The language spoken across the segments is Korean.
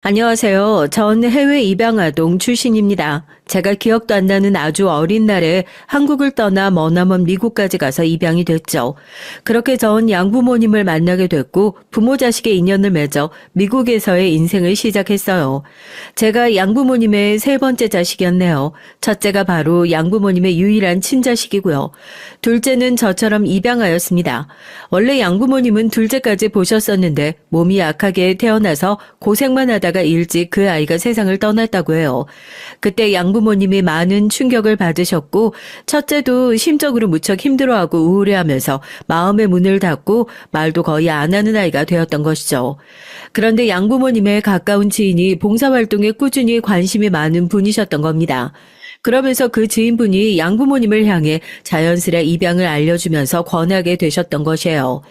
안녕하세요. 전 해외 입양아동 출신입니다. 제가 기억도 안 나는 아주 어린 날에 한국을 떠나 머나먼 미국까지 가서 입양이 됐죠. 그렇게 전 양부모님을 만나게 됐고 부모 자식의 인연을 맺어 미국에서의 인생을 시작했어요. 제가 양부모님의 세 번째 자식이었네요. 첫째가 바로 양부모님의 유일한 친자식이고요. 둘째는 저처럼 입양아였습니다. 원래 양부모님은 둘째까지 보셨었는데 몸이 약하게 태어나서 고생만 하다가 일찍 그 아이가 세상을 떠났다고 해요. 그때 양부모님이 많은 충격을 받으셨고 첫째도 심적으로 무척 힘들어하고 우울해하면서 마음의 문을 닫고 말도 거의 안 하는 아이가 되었던 것이죠. 그런데 양부모님의 가까운 지인이 봉사활동에 꾸준히 관심이 많은 분이셨던 겁니다. 그러면서 그 지인분이 양부모님을 향해 자연스레 입양을 알려주면서 권하게 되셨던 것이에요.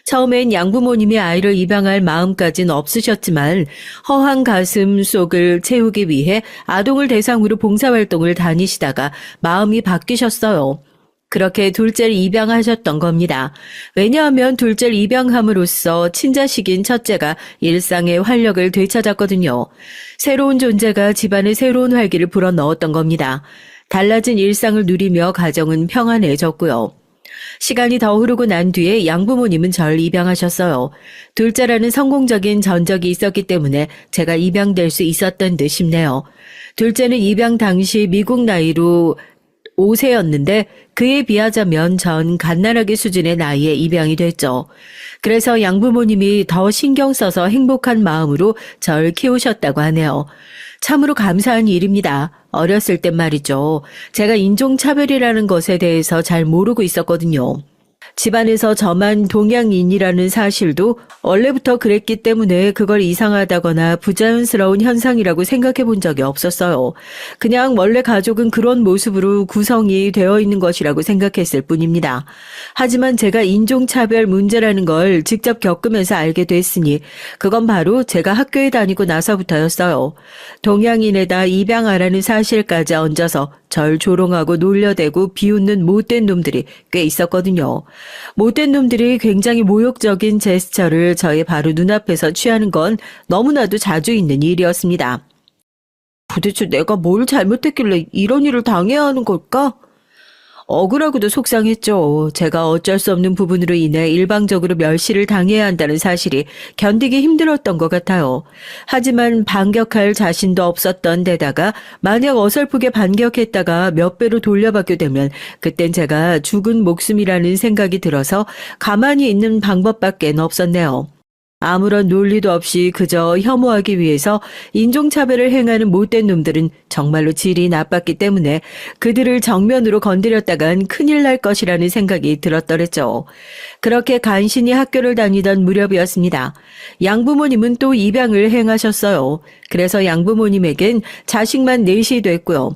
처음엔 양부모님이 아이를 입양할 마음까지는 없으셨지만 허한 가슴 속을 채우기 위해 아동을 대상으로 봉사활동을 다니시다가 마음이 바뀌셨어요. 그렇게 둘째를 입양하셨던 겁니다. 왜냐하면 둘째를 입양함으로써 친자식인 첫째가 일상의 활력을 되찾았거든요. 새로운 존재가 집안에 새로운 활기를 불어넣었던 겁니다. 달라진 일상을 누리며 가정은 평안해졌고요. 시간이 더 흐르고 난 뒤에 양부모님은 절 입양하셨어요. 둘째라는 성공적인 전적이 있었기 때문에 제가 입양될 수 있었던 듯 싶네요. 둘째는 입양 당시 미국 나이로 5세였는데 그에 비하자면 전 갓난아기 수준의 나이에 입양이 됐죠. 그래서 양부모님이 더 신경 써서 행복한 마음으로 절 키우셨다고 하네요. 참으로 감사한 일입니다. 어렸을 땐 말이죠. 제가 인종차별이라는 것에 대해서 잘 모르고 있었거든요. 집안에서 저만 동양인이라는 사실도 원래부터 그랬기 때문에 그걸 이상하다거나 부자연스러운 현상이라고 생각해 본 적이 없었어요. 그냥 원래 가족은 그런 모습으로 구성이 되어 있는 것이라고 생각했을 뿐입니다. 하지만 제가 인종차별 문제라는 걸 직접 겪으면서 알게 됐으니 그건 바로 제가 학교에 다니고 나서부터였어요. 동양인에다 입양하라는 사실까지 얹어서 절 조롱하고 놀려대고 비웃는 못된 놈들이 꽤 있었거든요. 못된 놈들이 굉장히 모욕적인 제스처를 저의 바로 눈앞에서 취하는 건 너무나도 자주 있는 일이었습니다. 도대체 내가 뭘 잘못했길래 이런 일을 당해야 하는 걸까? 억울하고도 속상했죠. 제가 어쩔 수 없는 부분으로 인해 일방적으로 멸시를 당해야 한다는 사실이 견디기 힘들었던 것 같아요. 하지만 반격할 자신도 없었던 데다가 만약 어설프게 반격했다가 몇 배로 돌려받게 되면 그땐 제가 죽은 목숨이라는 생각이 들어서 가만히 있는 방법밖에 없었네요. 아무런 논리도 없이 그저 혐오하기 위해서 인종차별을 행하는 못된 놈들은 정말로 질이 나빴기 때문에 그들을 정면으로 건드렸다간 큰일 날 것이라는 생각이 들었더랬죠. 그렇게 간신히 학교를 다니던 무렵이었습니다. 양부모님은 또 입양을 행하셨어요. 그래서 양부모님에겐 자식만 넷이 됐고요.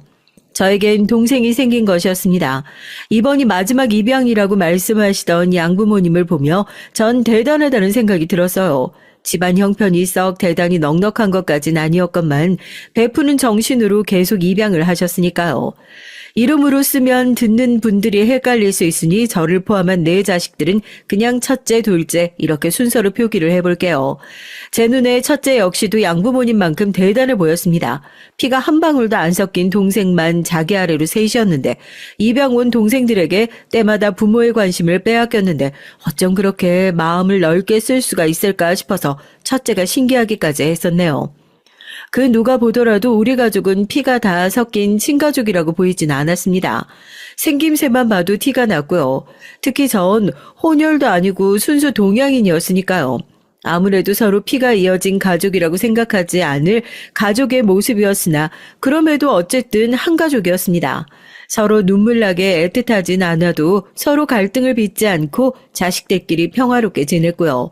저에겐 동생이 생긴 것이었습니다. 이번이 마지막 입양이라고 말씀하시던 양부모님을 보며 전 대단하다는 생각이 들었어요. 집안 형편이 썩 대단히 넉넉한 것까진 아니었건만 베푸는 정신으로 계속 입양을 하셨으니까요. 이름으로 쓰면 듣는 분들이 헷갈릴 수 있으니 저를 포함한 네 자식들은 그냥 첫째, 둘째 이렇게 순서로 표기를 해볼게요. 제 눈에 첫째 역시도 양부모님만큼 대단해 보였습니다. 피가 한 방울도 안 섞인 동생만 자기 아래로 셋이었는데 입양 온 동생들에게 때마다 부모의 관심을 빼앗겼는데 어쩜 그렇게 마음을 넓게 쓸 수가 있을까 싶어서 첫째가 신기하기까지 했었네요. 그 누가 보더라도 우리 가족은 피가 다 섞인 친가족이라고 보이진 않았습니다. 생김새만 봐도 티가 났고요. 특히 전 혼혈도 아니고 순수 동양인이었으니까요. 아무래도 서로 피가 이어진 가족이라고 생각하지 않을 가족의 모습이었으나 그럼에도 어쨌든 한 가족이었습니다. 서로 눈물나게 애틋하진 않아도 서로 갈등을 빚지 않고 자식들끼리 평화롭게 지냈고요.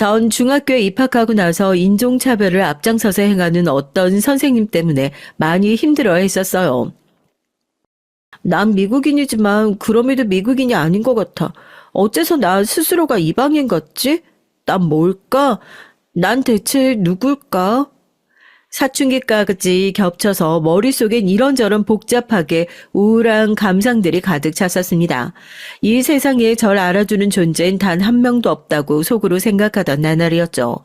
전 중학교에 입학하고 나서 인종차별을 앞장서서 행하는 어떤 선생님 때문에 많이 힘들어 했었어요. 난 미국인이지만 그럼에도 미국인이 아닌 것 같아. 어째서 나 스스로가 이방인 같지? 난 뭘까? 난 대체 누굴까? 사춘기까지 겹쳐서 머릿속엔 이런저런 복잡하게 우울한 감상들이 가득 찼었습니다. 이 세상에 절 알아주는 존재는 단 한 명도 없다고 속으로 생각하던 나날이었죠.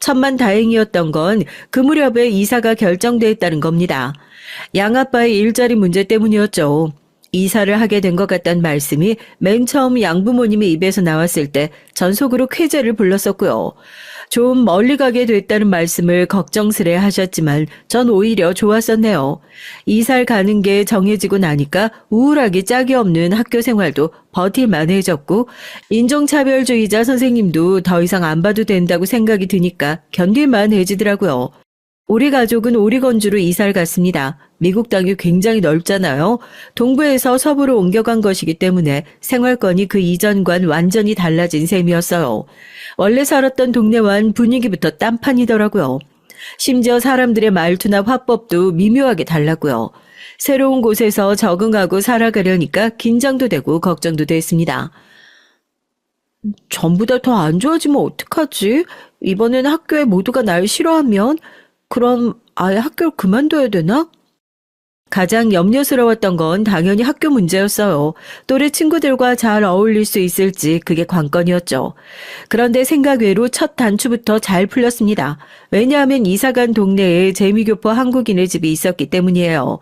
천만다행이었던 건 그 무렵에 이사가 결정돼 있다는 겁니다. 양아빠의 일자리 문제 때문이었죠. 이사를 하게 된 것 같다는 말씀이 맨 처음 양부모님의 입에서 나왔을 때 전 속으로 쾌재를 불렀었고요. 좀 멀리 가게 됐다는 말씀을 걱정스레 하셨지만 전 오히려 좋았었네요. 이사를 가는 게 정해지고 나니까 우울하기 짝이 없는 학교 생활도 버틸만해졌고 인종차별주의자 선생님도 더 이상 안 봐도 된다고 생각이 드니까 견딜만해지더라고요. 우리 가족은 오리건주로 이사를 갔습니다. 미국 땅이 굉장히 넓잖아요. 동부에서 서부로 옮겨간 것이기 때문에 생활권이 그 이전과는 완전히 달라진 셈이었어요. 원래 살았던 동네와는 분위기부터 딴판이더라고요. 심지어 사람들의 말투나 화법도 미묘하게 달랐고요. 새로운 곳에서 적응하고 살아가려니까 긴장도 되고 걱정도 됐습니다. 전부 다 더 안 좋아지면 어떡하지? 이번엔 학교에 모두가 날 싫어하면? 그럼 아예 학교를 그만둬야 되나? 가장 염려스러웠던 건 당연히 학교 문제였어요. 또래 친구들과 잘 어울릴 수 있을지 그게 관건이었죠. 그런데 생각 외로 첫 단추부터 잘 풀렸습니다. 왜냐하면 이사간 동네에 재미교포 한국인의 집이 있었기 때문이에요.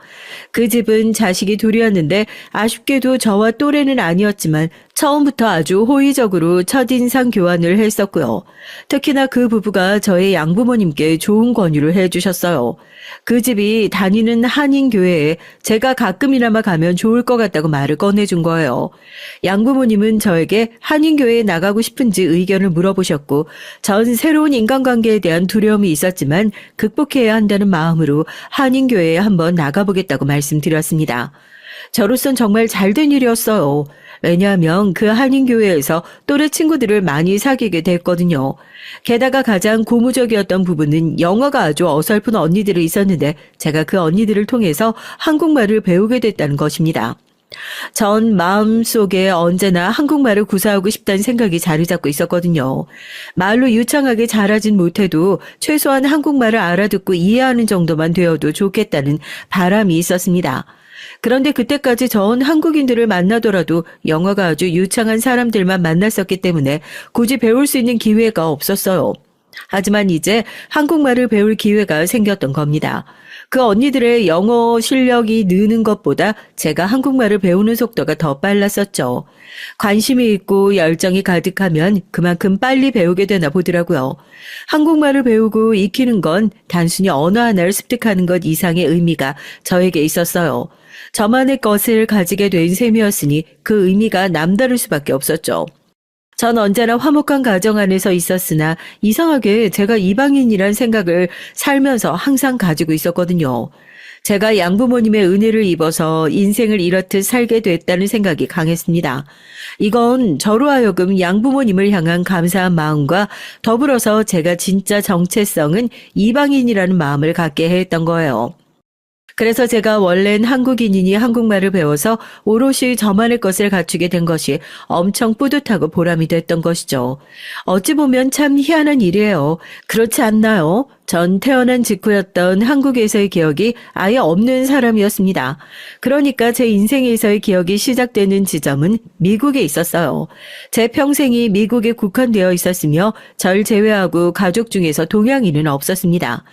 그 집은 자식이 둘이었는데 아쉽게도 저와 또래는 아니었지만 처음부터 아주 호의적으로 첫인상 교환을 했었고요. 특히나 그 부부가 저의 양부모님께 좋은 권유를 해주셨어요. 그 집이 다니는 한인교회에 제가 가끔이나마 가면 좋을 것 같다고 말을 꺼내준 거예요. 양부모님은 저에게 한인교회에 나가고 싶은지 의견을 물어보셨고 전 새로운 인간관계에 대한 두려움이 있었지만 극복해야 한다는 마음으로 한인교회에 한번 나가보겠다고 말씀드렸습니다. 저로선 정말 잘된 일이었어요. 왜냐하면 그 한인교회에서 또래 친구들을 많이 사귀게 됐거든요. 게다가 가장 고무적이었던 부분은 영어가 아주 어설픈 언니들이 있었는데 제가 그 언니들을 통해서 한국말을 배우게 됐다는 것입니다. 전 마음속에 언제나 한국말을 구사하고 싶다는 생각이 자리 잡고 있었거든요. 말로 유창하게 잘하진 못해도 최소한 한국말을 알아듣고 이해하는 정도만 되어도 좋겠다는 바람이 있었습니다. 그런데 그때까지 전 한국인들을 만나더라도 영어가 아주 유창한 사람들만 만났었기 때문에 굳이 배울 수 있는 기회가 없었어요. 하지만 이제 한국말을 배울 기회가 생겼던 겁니다. 그 언니들의 영어 실력이 느는 것보다 제가 한국말을 배우는 속도가 더 빨랐었죠. 관심이 있고 열정이 가득하면 그만큼 빨리 배우게 되나 보더라고요. 한국말을 배우고 익히는 건 단순히 언어 하나를 습득하는 것 이상의 의미가 저에게 있었어요. 저만의 것을 가지게 된 셈이었으니 그 의미가 남다를 수밖에 없었죠. 전 언제나 화목한 가정 안에서 있었으나 이상하게 제가 이방인이란 생각을 살면서 항상 가지고 있었거든요. 제가 양부모님의 은혜를 입어서 인생을 이렇듯 살게 됐다는 생각이 강했습니다. 이건 저로 하여금 양부모님을 향한 감사한 마음과 더불어서 제가 진짜 정체성은 이방인이라는 마음을 갖게 했던 거예요. 그래서 제가 원래는 한국인이니 한국말을 배워서 오롯이 저만의 것을 갖추게 된 것이 엄청 뿌듯하고 보람이 됐던 것이죠. 어찌 보면 참 희한한 일이에요. 그렇지 않나요? 전 태어난 직후였던 한국에서의 기억이 아예 없는 사람이었습니다. 그러니까 제 인생에서의 기억이 시작되는 지점은 미국에 있었어요. 제 평생이 미국에 국한되어 있었으며 절 제외하고 가족 중에서 동양인은 없었습니다.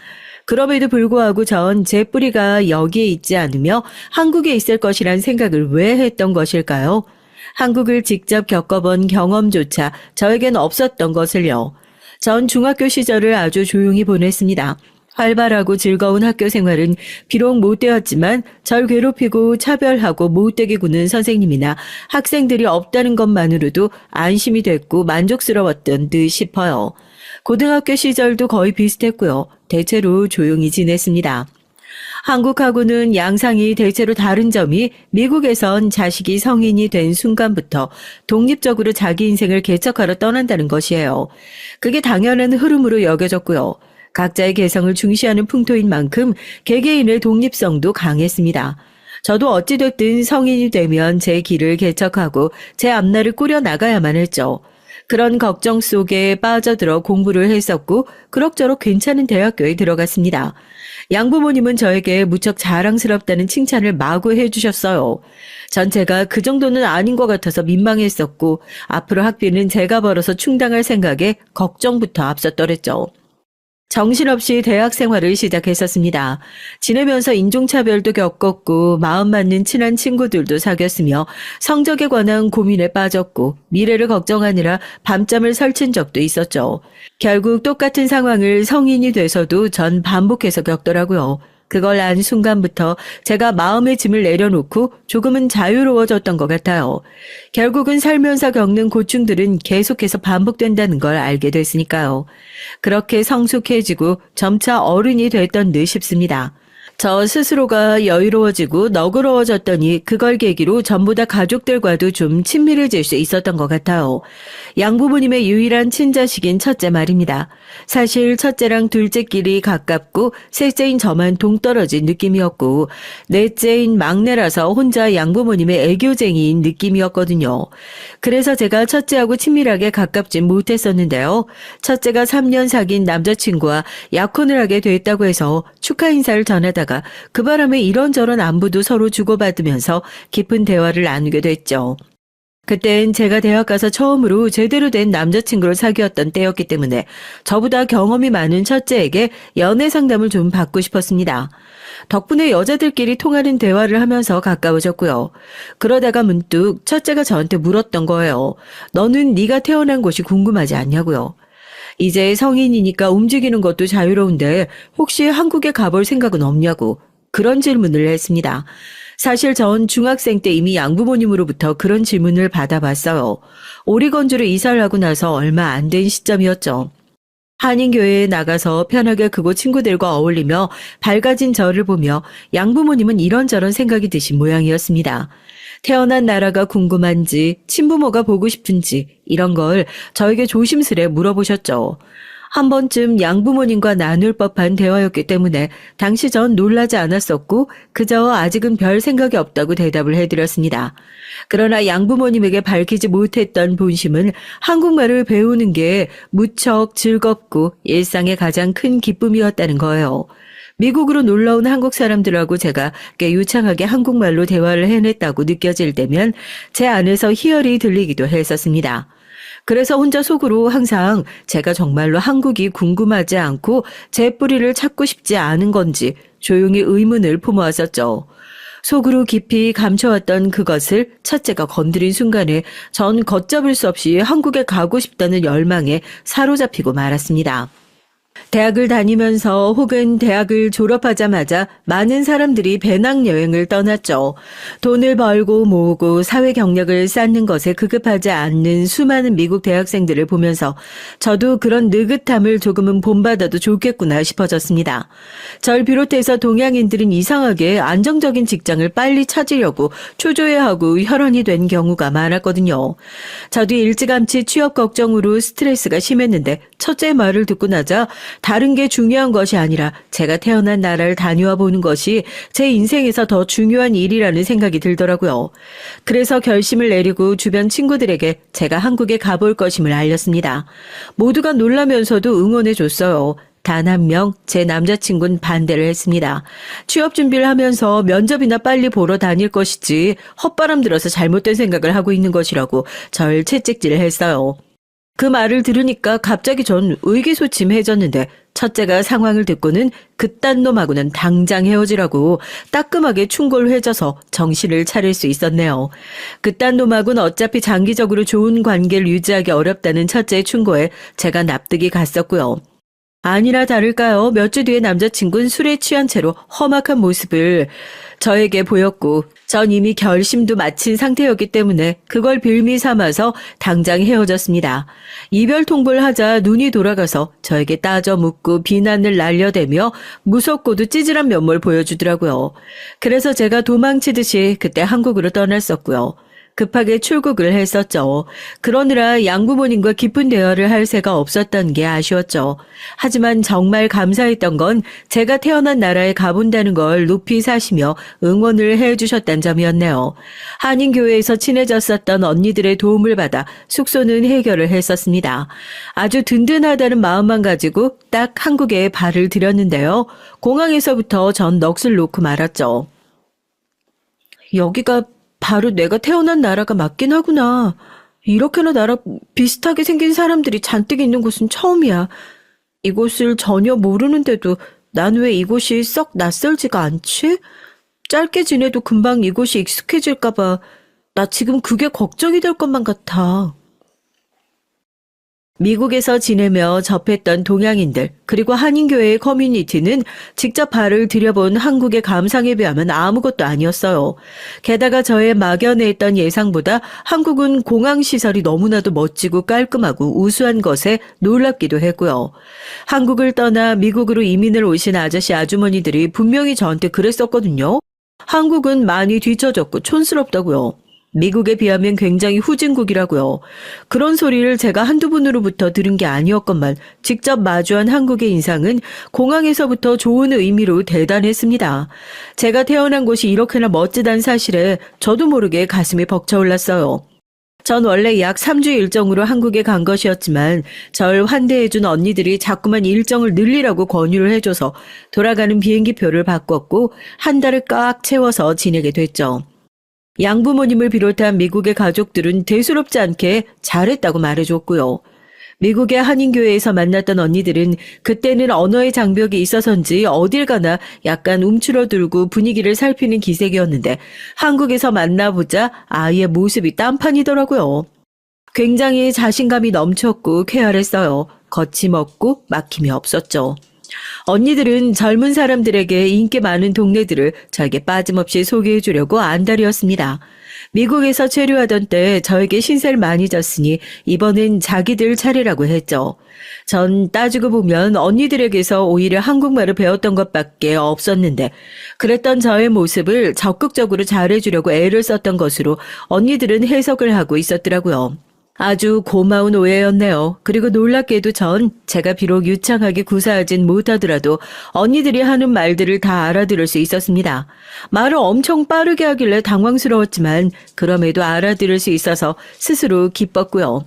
그럼에도 불구하고 전 제 뿌리가 여기에 있지 않으며 한국에 있을 것이란 생각을 왜 했던 것일까요? 한국을 직접 겪어본 경험조차 저에겐 없었던 것을요. 전 중학교 시절을 아주 조용히 보냈습니다. 활발하고 즐거운 학교 생활은 비록 못되었지만 절 괴롭히고 차별하고 못되게 구는 선생님이나 학생들이 없다는 것만으로도 안심이 됐고 만족스러웠던 듯 싶어요. 고등학교 시절도 거의 비슷했고요. 대체로 조용히 지냈습니다. 한국하고는 양상이 대체로 다른 점이 미국에선 자식이 성인이 된 순간부터 독립적으로 자기 인생을 개척하러 떠난다는 것이에요. 그게 당연한 흐름으로 여겨졌고요. 각자의 개성을 중시하는 풍토인 만큼 개개인의 독립성도 강했습니다. 저도 어찌됐든 성인이 되면 제 길을 개척하고 제 앞날을 꾸려나가야만 했죠. 그런 걱정 속에 빠져들어 공부를 했었고 그럭저럭 괜찮은 대학교에 들어갔습니다. 양부모님은 저에게 무척 자랑스럽다는 칭찬을 마구 해주셨어요. 전 제가 그 정도는 아닌 것 같아서 민망했었고 앞으로 학비는 제가 벌어서 충당할 생각에 걱정부터 앞섰더랬죠. 정신없이 대학 생활을 시작했었습니다. 지내면서 인종차별도 겪었고 마음 맞는 친한 친구들도 사귀었으며 성적에 관한 고민에 빠졌고 미래를 걱정하느라 밤잠을 설친 적도 있었죠. 결국 똑같은 상황을 성인이 돼서도 전 반복해서 겪더라고요. 그걸 안 순간부터 제가 마음의 짐을 내려놓고 조금은 자유로워졌던 것 같아요. 결국은 살면서 겪는 고충들은 계속해서 반복된다는 걸 알게 됐으니까요. 그렇게 성숙해지고 점차 어른이 됐던 듯 싶습니다. 저 스스로가 여유로워지고 너그러워졌더니 그걸 계기로 전부 다 가족들과도 좀 친밀해질 수 있었던 것 같아요. 양부모님의 유일한 친자식인 첫째 말입니다. 사실 첫째랑 둘째끼리 가깝고 셋째인 저만 동떨어진 느낌이었고 넷째인 막내라서 혼자 양부모님의 애교쟁이인 느낌이었거든요. 그래서 제가 첫째하고 친밀하게 가깝진 못했었는데요. 첫째가 3년 사귄 남자친구와 약혼을 하게 됐다고 해서 축하 인사를 전하다가 그 바람에 이런저런 안부도 서로 주고받으면서 깊은 대화를 나누게 됐죠. 그땐 제가 대학 가서 처음으로 제대로 된 남자친구를 사귀었던 때였기 때문에 저보다 경험이 많은 첫째에게 연애 상담을 좀 받고 싶었습니다. 덕분에 여자들끼리 통하는 대화를 하면서 가까워졌고요. 그러다가 문득 첫째가 저한테 물었던 거예요. 너는 네가 태어난 곳이 궁금하지 않냐고요. 이제 성인이니까 움직이는 것도 자유로운데 혹시 한국에 가볼 생각은 없냐고 그런 질문을 했습니다. 사실 전 중학생 때 이미 양부모님으로부터 그런 질문을 받아봤어요. 오리건주로 이사를 하고 나서 얼마 안 된 시점이었죠. 한인교회에 나가서 편하게 그곳 친구들과 어울리며 밝아진 저를 보며 양부모님은 이런저런 생각이 드신 모양이었습니다. 태어난 나라가 궁금한지, 친부모가 보고 싶은지 이런 걸 저에게 조심스레 물어보셨죠. 한 번쯤 양부모님과 나눌 법한 대화였기 때문에 당시 전 놀라지 않았었고 그저 아직은 별 생각이 없다고 대답을 해드렸습니다. 그러나 양부모님에게 밝히지 못했던 본심은 한국말을 배우는 게 무척 즐겁고 일상의 가장 큰 기쁨이었다는 거예요. 미국으로 놀러온 한국 사람들하고 제가 꽤 유창하게 한국말로 대화를 해냈다고 느껴질 때면 제 안에서 희열이 들리기도 했었습니다. 그래서 혼자 속으로 항상 제가 정말로 한국이 궁금하지 않고 제 뿌리를 찾고 싶지 않은 건지 조용히 의문을 품어왔었죠. 속으로 깊이 감춰왔던 그것을 첫째가 건드린 순간에 전 걷잡을 수 없이 한국에 가고 싶다는 열망에 사로잡히고 말았습니다. 대학을 다니면서 혹은 대학을 졸업하자마자 많은 사람들이 배낭여행을 떠났죠. 돈을 벌고 모으고 사회 경력을 쌓는 것에 급급하지 않는 수많은 미국 대학생들을 보면서 저도 그런 느긋함을 조금은 본받아도 좋겠구나 싶어졌습니다. 절 비롯해서 동양인들은 이상하게 안정적인 직장을 빨리 찾으려고 초조해하고 혈안이 된 경우가 많았거든요. 저도 일찌감치 취업 걱정으로 스트레스가 심했는데 첫째 말을 듣고 나자 다른 게 중요한 것이 아니라 제가 태어난 나라를 다녀와 보는 것이 제 인생에서 더 중요한 일이라는 생각이 들더라고요. 그래서 결심을 내리고 주변 친구들에게 제가 한국에 가볼 것임을 알렸습니다. 모두가 놀라면서도 응원해줬어요. 단 한 명, 제 남자친구는 반대를 했습니다. 취업 준비를 하면서 면접이나 빨리 보러 다닐 것이지 헛바람 들어서 잘못된 생각을 하고 있는 것이라고 절 채찍질을 했어요. 그 말을 들으니까 갑자기 전 의기소침해졌는데 첫째가 상황을 듣고는 그딴 놈하고는 당장 헤어지라고 따끔하게 충고를 해줘서 정신을 차릴 수 있었네요. 그딴 놈하고는 어차피 장기적으로 좋은 관계를 유지하기 어렵다는 첫째의 충고에 제가 납득이 갔었고요. 아니나 다를까요. 몇 주 뒤에 남자친구는 술에 취한 채로 험악한 모습을 저에게 보였고 전 이미 결심도 마친 상태였기 때문에 그걸 빌미 삼아서 당장 헤어졌습니다. 이별 통보를 하자 눈이 돌아가서 저에게 따져 묻고 비난을 날려대며 무섭고도 찌질한 면모를 보여주더라고요. 그래서 제가 도망치듯이 그때 한국으로 떠났었고요. 급하게 출국을 했었죠. 그러느라 양부모님과 깊은 대화를 할 새가 없었던 게 아쉬웠죠. 하지만 정말 감사했던 건 제가 태어난 나라에 가본다는 걸 높이 사시며 응원을 해주셨다는 점이었네요. 한인교회에서 친해졌었던 언니들의 도움을 받아 숙소는 해결을 했었습니다. 아주 든든하다는 마음만 가지고 딱 한국에 발을 들였는데요. 공항에서부터 전 넋을 놓고 말았죠. 여기가 바로 내가 태어난 나라가 맞긴 하구나. 이렇게나 나랑 비슷하게 생긴 사람들이 잔뜩 있는 곳은 처음이야. 이곳을 전혀 모르는데도 난 왜 이곳이 썩 낯설지가 않지? 짧게 지내도 금방 이곳이 익숙해질까 봐 나 지금 그게 걱정이 될 것만 같아. 미국에서 지내며 접했던 동양인들 그리고 한인교회의 커뮤니티는 직접 발을 들여본 한국의 감상에 비하면 아무것도 아니었어요. 게다가 저의 막연해 있던 예상보다 한국은 공항시설이 너무나도 멋지고 깔끔하고 우수한 것에 놀랍기도 했고요. 한국을 떠나 미국으로 이민을 오신 아저씨 아주머니들이 분명히 저한테 그랬었거든요. 한국은 많이 뒤처졌고 촌스럽다고요. 미국에 비하면 굉장히 후진국이라고요. 그런 소리를 제가 한두 분으로부터 들은 게 아니었건만 직접 마주한 한국의 인상은 공항에서부터 좋은 의미로 대단했습니다. 제가 태어난 곳이 이렇게나 멋지다는 사실에 저도 모르게 가슴이 벅차올랐어요. 전 원래 약 3주 일정으로 한국에 간 것이었지만 절 환대해준 언니들이 자꾸만 일정을 늘리라고 권유를 해줘서 돌아가는 비행기표를 바꿨고 한 달을 꽉 채워서 지내게 됐죠. 양부모님을 비롯한 미국의 가족들은 대수롭지 않게 잘했다고 말해줬고요. 미국의 한인교회에서 만났던 언니들은 그때는 언어의 장벽이 있어서인지 어딜 가나 약간 움츠러들고 분위기를 살피는 기색이었는데 한국에서 만나보자 아이의 모습이 딴판이더라고요. 굉장히 자신감이 넘쳤고 쾌활했어요. 거침없고 막힘이 없었죠. 언니들은 젊은 사람들에게 인기 많은 동네들을 저에게 빠짐없이 소개해 주려고 안달이었습니다. 미국에서 체류하던 때 저에게 신세를 많이 졌으니 이번엔 자기들 차례라고 했죠. 전 따지고 보면 언니들에게서 오히려 한국말을 배웠던 것밖에 없었는데 그랬던 저의 모습을 적극적으로 잘해주려고 애를 썼던 것으로 언니들은 해석을 하고 있었더라고요. 아주 고마운 오해였네요. 그리고 놀랍게도 전 제가 비록 유창하게 구사하진 못하더라도 언니들이 하는 말들을 다 알아들을 수 있었습니다. 말을 엄청 빠르게 하길래 당황스러웠지만 그럼에도 알아들을 수 있어서 스스로 기뻤고요.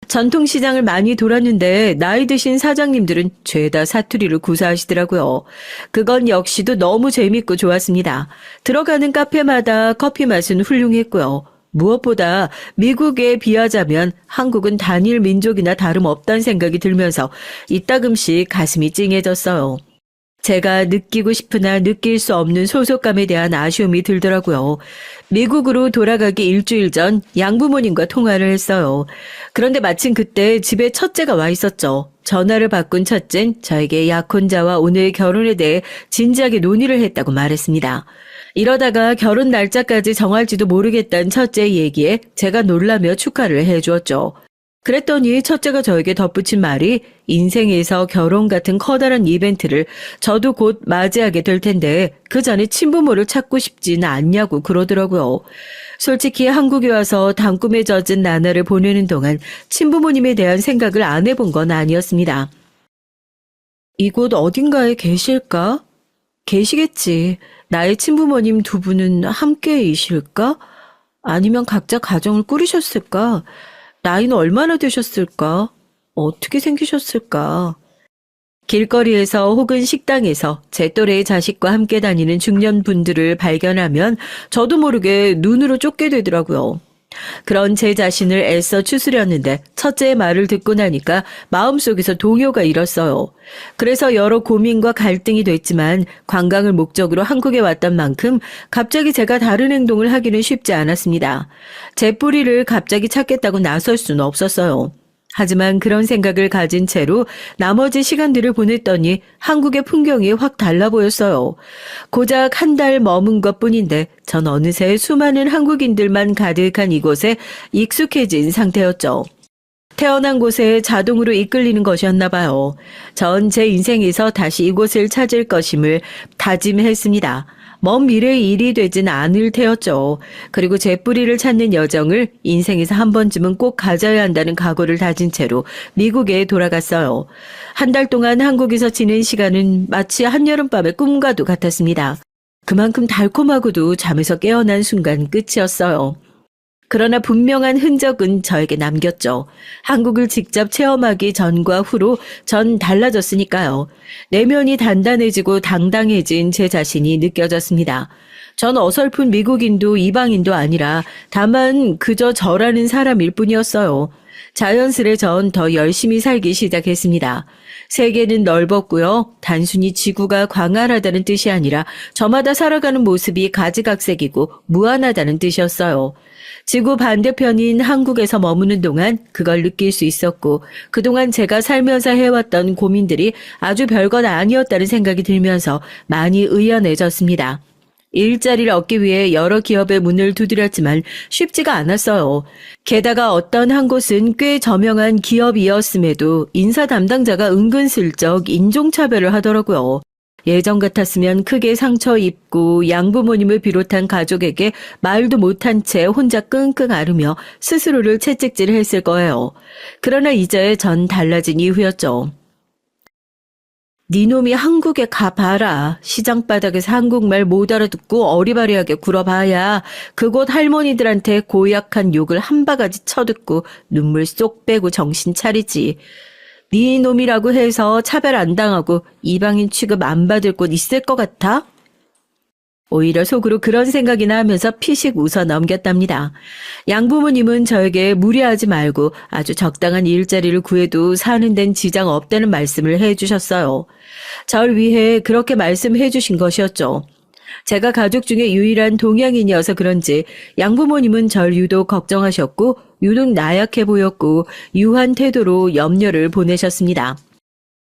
전통시장을 많이 돌았는데 나이 드신 사장님들은 죄다 사투리를 구사하시더라고요. 그건 역시도 너무 재밌고 좋았습니다. 들어가는 카페마다 커피 맛은 훌륭했고요. 무엇보다 미국에 비하자면 한국은 단일 민족이나 다름없다는 생각이 들면서 이따금씩 가슴이 찡해졌어요. 제가 느끼고 싶으나 느낄 수 없는 소속감에 대한 아쉬움이 들더라고요. 미국으로 돌아가기 일주일 전 양부모님과 통화를 했어요. 그런데 마침 그때 집에 첫째가 와 있었죠. 전화를 바꾼 첫째는 저에게 약혼자와 오늘 결혼에 대해 진지하게 논의를 했다고 말했습니다. 이러다가 결혼 날짜까지 정할지도 모르겠다는 첫째의 얘기에 제가 놀라며 축하를 해주었죠. 그랬더니 첫째가 저에게 덧붙인 말이 인생에서 결혼 같은 커다란 이벤트를 저도 곧 맞이하게 될 텐데 그 전에 친부모를 찾고 싶지는 않냐고 그러더라고요. 솔직히 한국에 와서 단꿈에 젖은 나날을 보내는 동안 친부모님에 대한 생각을 안 해본 건 아니었습니다. 이곳 어딘가에 계실까? 계시겠지. 나의 친부모님 두 분은 함께이실까? 아니면 각자 가정을 꾸리셨을까? 나이는 얼마나 되셨을까? 어떻게 생기셨을까? 길거리에서 혹은 식당에서 제 또래의 자식과 함께 다니는 중년분들을 발견하면 저도 모르게 눈으로 쫓게 되더라고요. 그런 제 자신을 애써 추스렸는데 첫째의 말을 듣고 나니까 마음속에서 동요가 일었어요. 그래서 여러 고민과 갈등이 됐지만 관광을 목적으로 한국에 왔던 만큼 갑자기 제가 다른 행동을 하기는 쉽지 않았습니다. 제 뿌리를 갑자기 찾겠다고 나설 수는 없었어요. 하지만 그런 생각을 가진 채로 나머지 시간들을 보냈더니 한국의 풍경이 확 달라 보였어요. 고작 한 달 머문 것뿐인데 전 어느새 수많은 한국인들만 가득한 이곳에 익숙해진 상태였죠. 태어난 곳에 자동으로 이끌리는 것이었나 봐요. 전 제 인생에서 다시 이곳을 찾을 것임을 다짐했습니다. 먼 미래의 일이 되진 않을 테였죠. 그리고 제 뿌리를 찾는 여정을 인생에서 한 번쯤은 꼭 가져야 한다는 각오를 다진 채로 미국에 돌아갔어요. 한 달 동안 한국에서 지낸 시간은 마치 한여름밤의 꿈과도 같았습니다. 그만큼 달콤하고도 잠에서 깨어난 순간 끝이었어요. 그러나 분명한 흔적은 저에게 남겼죠. 한국을 직접 체험하기 전과 후로 전 달라졌으니까요. 내면이 단단해지고 당당해진 제 자신이 느껴졌습니다. 전 어설픈 미국인도 이방인도 아니라 다만 그저 저라는 사람일 뿐이었어요. 자연스레 전 더 열심히 살기 시작했습니다. 세계는 넓었고요. 단순히 지구가 광활하다는 뜻이 아니라 저마다 살아가는 모습이 가지각색이고 무한하다는 뜻이었어요. 지구 반대편인 한국에서 머무는 동안 그걸 느낄 수 있었고 그동안 제가 살면서 해왔던 고민들이 아주 별것 아니었다는 생각이 들면서 많이 의연해졌습니다. 일자리를 얻기 위해 여러 기업의 문을 두드렸지만 쉽지가 않았어요. 게다가 어떤 한 곳은 꽤 저명한 기업이었음에도 인사 담당자가 은근슬쩍 인종차별을 하더라고요. 예전 같았으면 크게 상처 입고 양부모님을 비롯한 가족에게 말도 못한 채 혼자 끙끙 앓으며 스스로를 채찍질했을 거예요. 그러나 이제 전 달라진 이후였죠. 니놈이 한국에 가봐라. 시장 바닥에서 한국말 못 알아듣고 어리바리하게 굴어봐야 그곳 할머니들한테 고약한 욕을 한 바가지 쳐듣고 눈물 쏙 빼고 정신 차리지. 니놈이라고 해서 차별 안 당하고 이방인 취급 안 받을 곳 있을 것 같아? 오히려 속으로 그런 생각이나 하면서 피식 웃어 넘겼답니다. 양부모님은 저에게 무리하지 말고 아주 적당한 일자리를 구해도 사는 데는 지장 없다는 말씀을 해주셨어요. 절 위해 그렇게 말씀해 주신 것이었죠. 제가 가족 중에 유일한 동양인이어서 그런지 양부모님은 절 유독 걱정하셨고 유독 나약해 보였고 유한 태도로 염려를 보내셨습니다.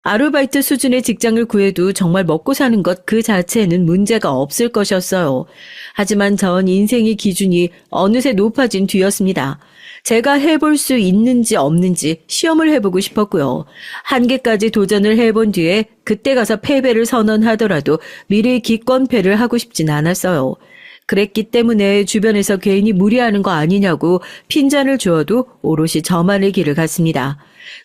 아르바이트 수준의 직장을 구해도 정말 먹고 사는 것 그 자체에는 문제가 없을 것이었어요. 하지만 전 인생의 기준이 어느새 높아진 뒤였습니다. 제가 해볼 수 있는지 없는지 시험을 해보고 싶었고요. 한계까지 도전을 해본 뒤에 그때 가서 패배를 선언하더라도 미리 기권패를 하고 싶진 않았어요. 그랬기 때문에 주변에서 괜히 무리하는 거 아니냐고 핀잔을 주어도 오롯이 저만의 길을 갔습니다.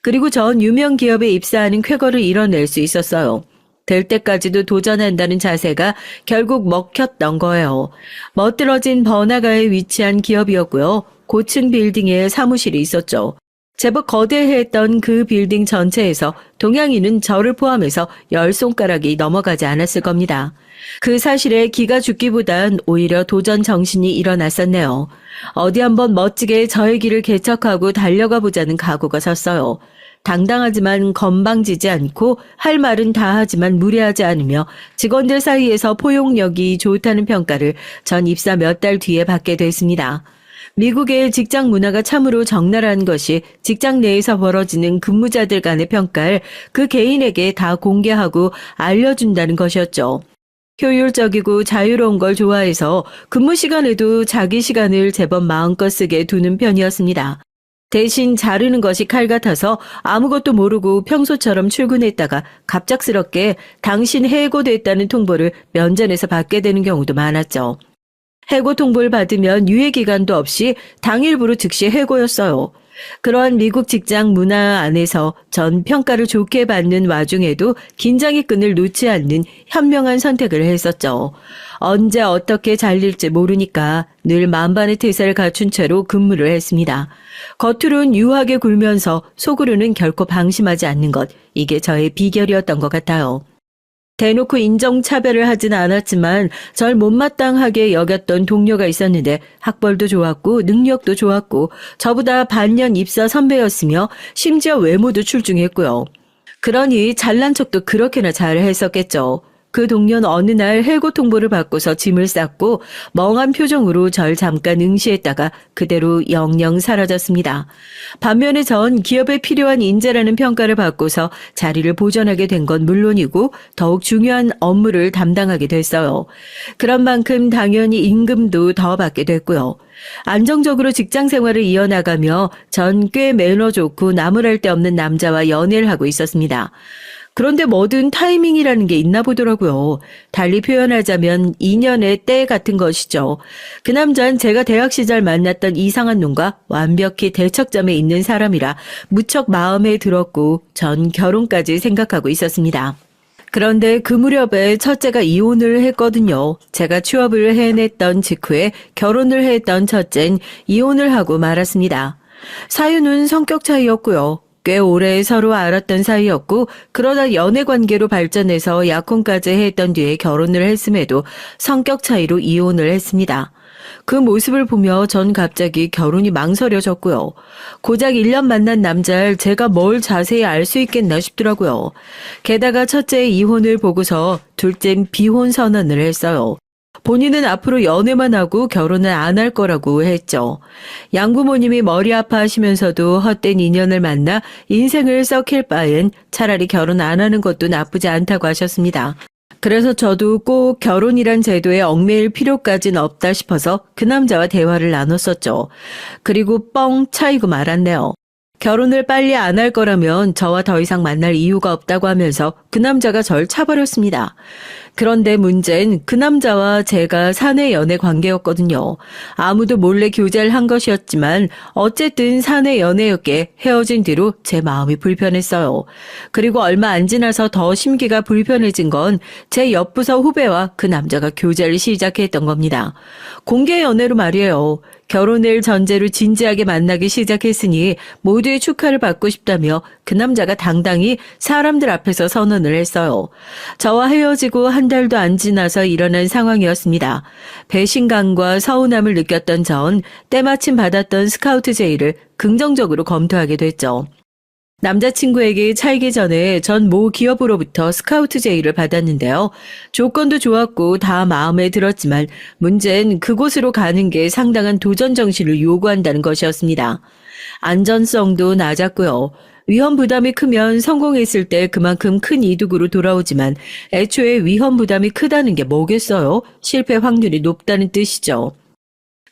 그리고 전 유명 기업에 입사하는 쾌거를 이뤄낼 수 있었어요. 될 때까지도 도전한다는 자세가 결국 먹혔던 거예요. 멋들어진 번화가에 위치한 기업이었고요. 고층 빌딩에 사무실이 있었죠. 제법 거대했던 그 빌딩 전체에서 동양인은 저를 포함해서 10손가락이 넘어가지 않았을 겁니다. 그 사실에 기가 죽기보단 오히려 도전 정신이 일어났었네요. 어디 한번 멋지게 저의 길을 개척하고 달려가 보자는 각오가 섰어요. 당당하지만 건방지지 않고 할 말은 다 하지만 무리하지 않으며 직원들 사이에서 포용력이 좋다는 평가를 전 입사 몇 달 뒤에 받게 됐습니다. 미국의 직장 문화가 참으로 적나라한 것이 직장 내에서 벌어지는 근무자들 간의 평가를 그 개인에게 다 공개하고 알려준다는 것이었죠. 효율적이고 자유로운 걸 좋아해서 근무 시간에도 자기 시간을 제법 마음껏 쓰게 두는 편이었습니다. 대신 자르는 것이 칼 같아서 아무것도 모르고 평소처럼 출근했다가 갑작스럽게 당신 해고됐다는 통보를 면전에서 받게 되는 경우도 많았죠. 해고 통보를 받으면 유예 기간도 없이 당일부로 즉시 해고였어요. 그러한 미국 직장 문화 안에서 전 평가를 좋게 받는 와중에도 긴장의 끈을 놓지 않는 현명한 선택을 했었죠. 언제 어떻게 잘릴지 모르니까 늘 만반의 태세를 갖춘 채로 근무를 했습니다. 겉으로는 유하게 굴면서 속으로는 결코 방심하지 않는 것, 이게 저의 비결이었던 것 같아요. 대놓고 인종차별을 하진 않았지만 절 못마땅하게 여겼던 동료가 있었는데 학벌도 좋았고 능력도 좋았고 저보다 반년 입사 선배였으며 심지어 외모도 출중했고요. 그러니 잘난 척도 그렇게나 잘 했었겠죠. 그 동료는 어느 날 해고 통보를 받고서 짐을 쌌고 멍한 표정으로 절 잠깐 응시했다가 그대로 영영 사라졌습니다. 반면에 전 기업에 필요한 인재라는 평가를 받고서 자리를 보존하게 된 건 물론이고 더욱 중요한 업무를 담당하게 됐어요. 그런 만큼 당연히 임금도 더 받게 됐고요. 안정적으로 직장 생활을 이어나가며 전 꽤 매너 좋고 나무랄 데 없는 남자와 연애를 하고 있었습니다. 그런데 뭐든 타이밍이라는 게 있나 보더라고요. 달리 표현하자면 인연의 때 같은 것이죠. 그 남자는 제가 대학 시절 만났던 이상한 놈과 완벽히 대척점에 있는 사람이라 무척 마음에 들었고 전 결혼까지 생각하고 있었습니다. 그런데 그 무렵에 첫째가 이혼을 했거든요. 제가 취업을 해냈던 직후에 결혼을 했던 첫째는 이혼을 하고 말았습니다. 사유는 성격 차이였고요. 꽤 오래 서로 알았던 사이였고 그러다 연애 관계로 발전해서 약혼까지 했던 뒤에 결혼을 했음에도 성격 차이로 이혼을 했습니다. 그 모습을 보며 전 갑자기 결혼이 망설여졌고요. 고작 1년 만난 남자를 제가 뭘 자세히 알 수 있겠나 싶더라고요. 게다가 첫째의 이혼을 보고서 둘째는 비혼 선언을 했어요. 본인은 앞으로 연애만 하고 결혼을 안 할 거라고 했죠. 양부모님이 머리 아파하시면서도 헛된 인연을 만나 인생을 썩힐 바엔 차라리 결혼 안 하는 것도 나쁘지 않다고 하셨습니다. 그래서 저도 꼭 결혼이란 제도에 얽매일 필요까진 없다 싶어서 그 남자와 대화를 나눴었죠. 그리고 뻥 차이고 말았네요. 결혼을 빨리 안 할 거라면 저와 더 이상 만날 이유가 없다고 하면서 그 남자가 절 차버렸습니다. 그런데 문제는 그 남자와 제가 사내 연애 관계였거든요. 아무도 몰래 교제를 한 것이었지만 어쨌든 사내 연애였기에 헤어진 뒤로 제 마음이 불편했어요. 그리고 얼마 안 지나서 더 심기가 불편해진 건 제 옆부서 후배와 그 남자가 교제를 시작했던 겁니다. 공개 연애로 말이에요. 결혼을 전제로 진지하게 만나기 시작했으니 모두의 축하를 받고 싶다며 그 남자가 당당히 사람들 앞에서 선언을 했어요. 저와 헤어지고 한 달도 안 지나서 일어난 상황이었습니다. 배신감과 서운함을 느꼈던 전 때마침 받았던 스카우트 제의를 긍정적으로 검토하게 됐죠. 남자친구에게 차이기 전에 전 모 기업으로부터 스카우트 제의를 받았는데요. 조건도 좋았고 다 마음에 들었지만 문제는 그곳으로 가는 게 상당한 도전 정신을 요구한다는 것이었습니다. 안전성도 낮았고요. 위험 부담이 크면 성공했을 때 그만큼 큰 이득으로 돌아오지만 애초에 위험 부담이 크다는 게 뭐겠어요? 실패 확률이 높다는 뜻이죠.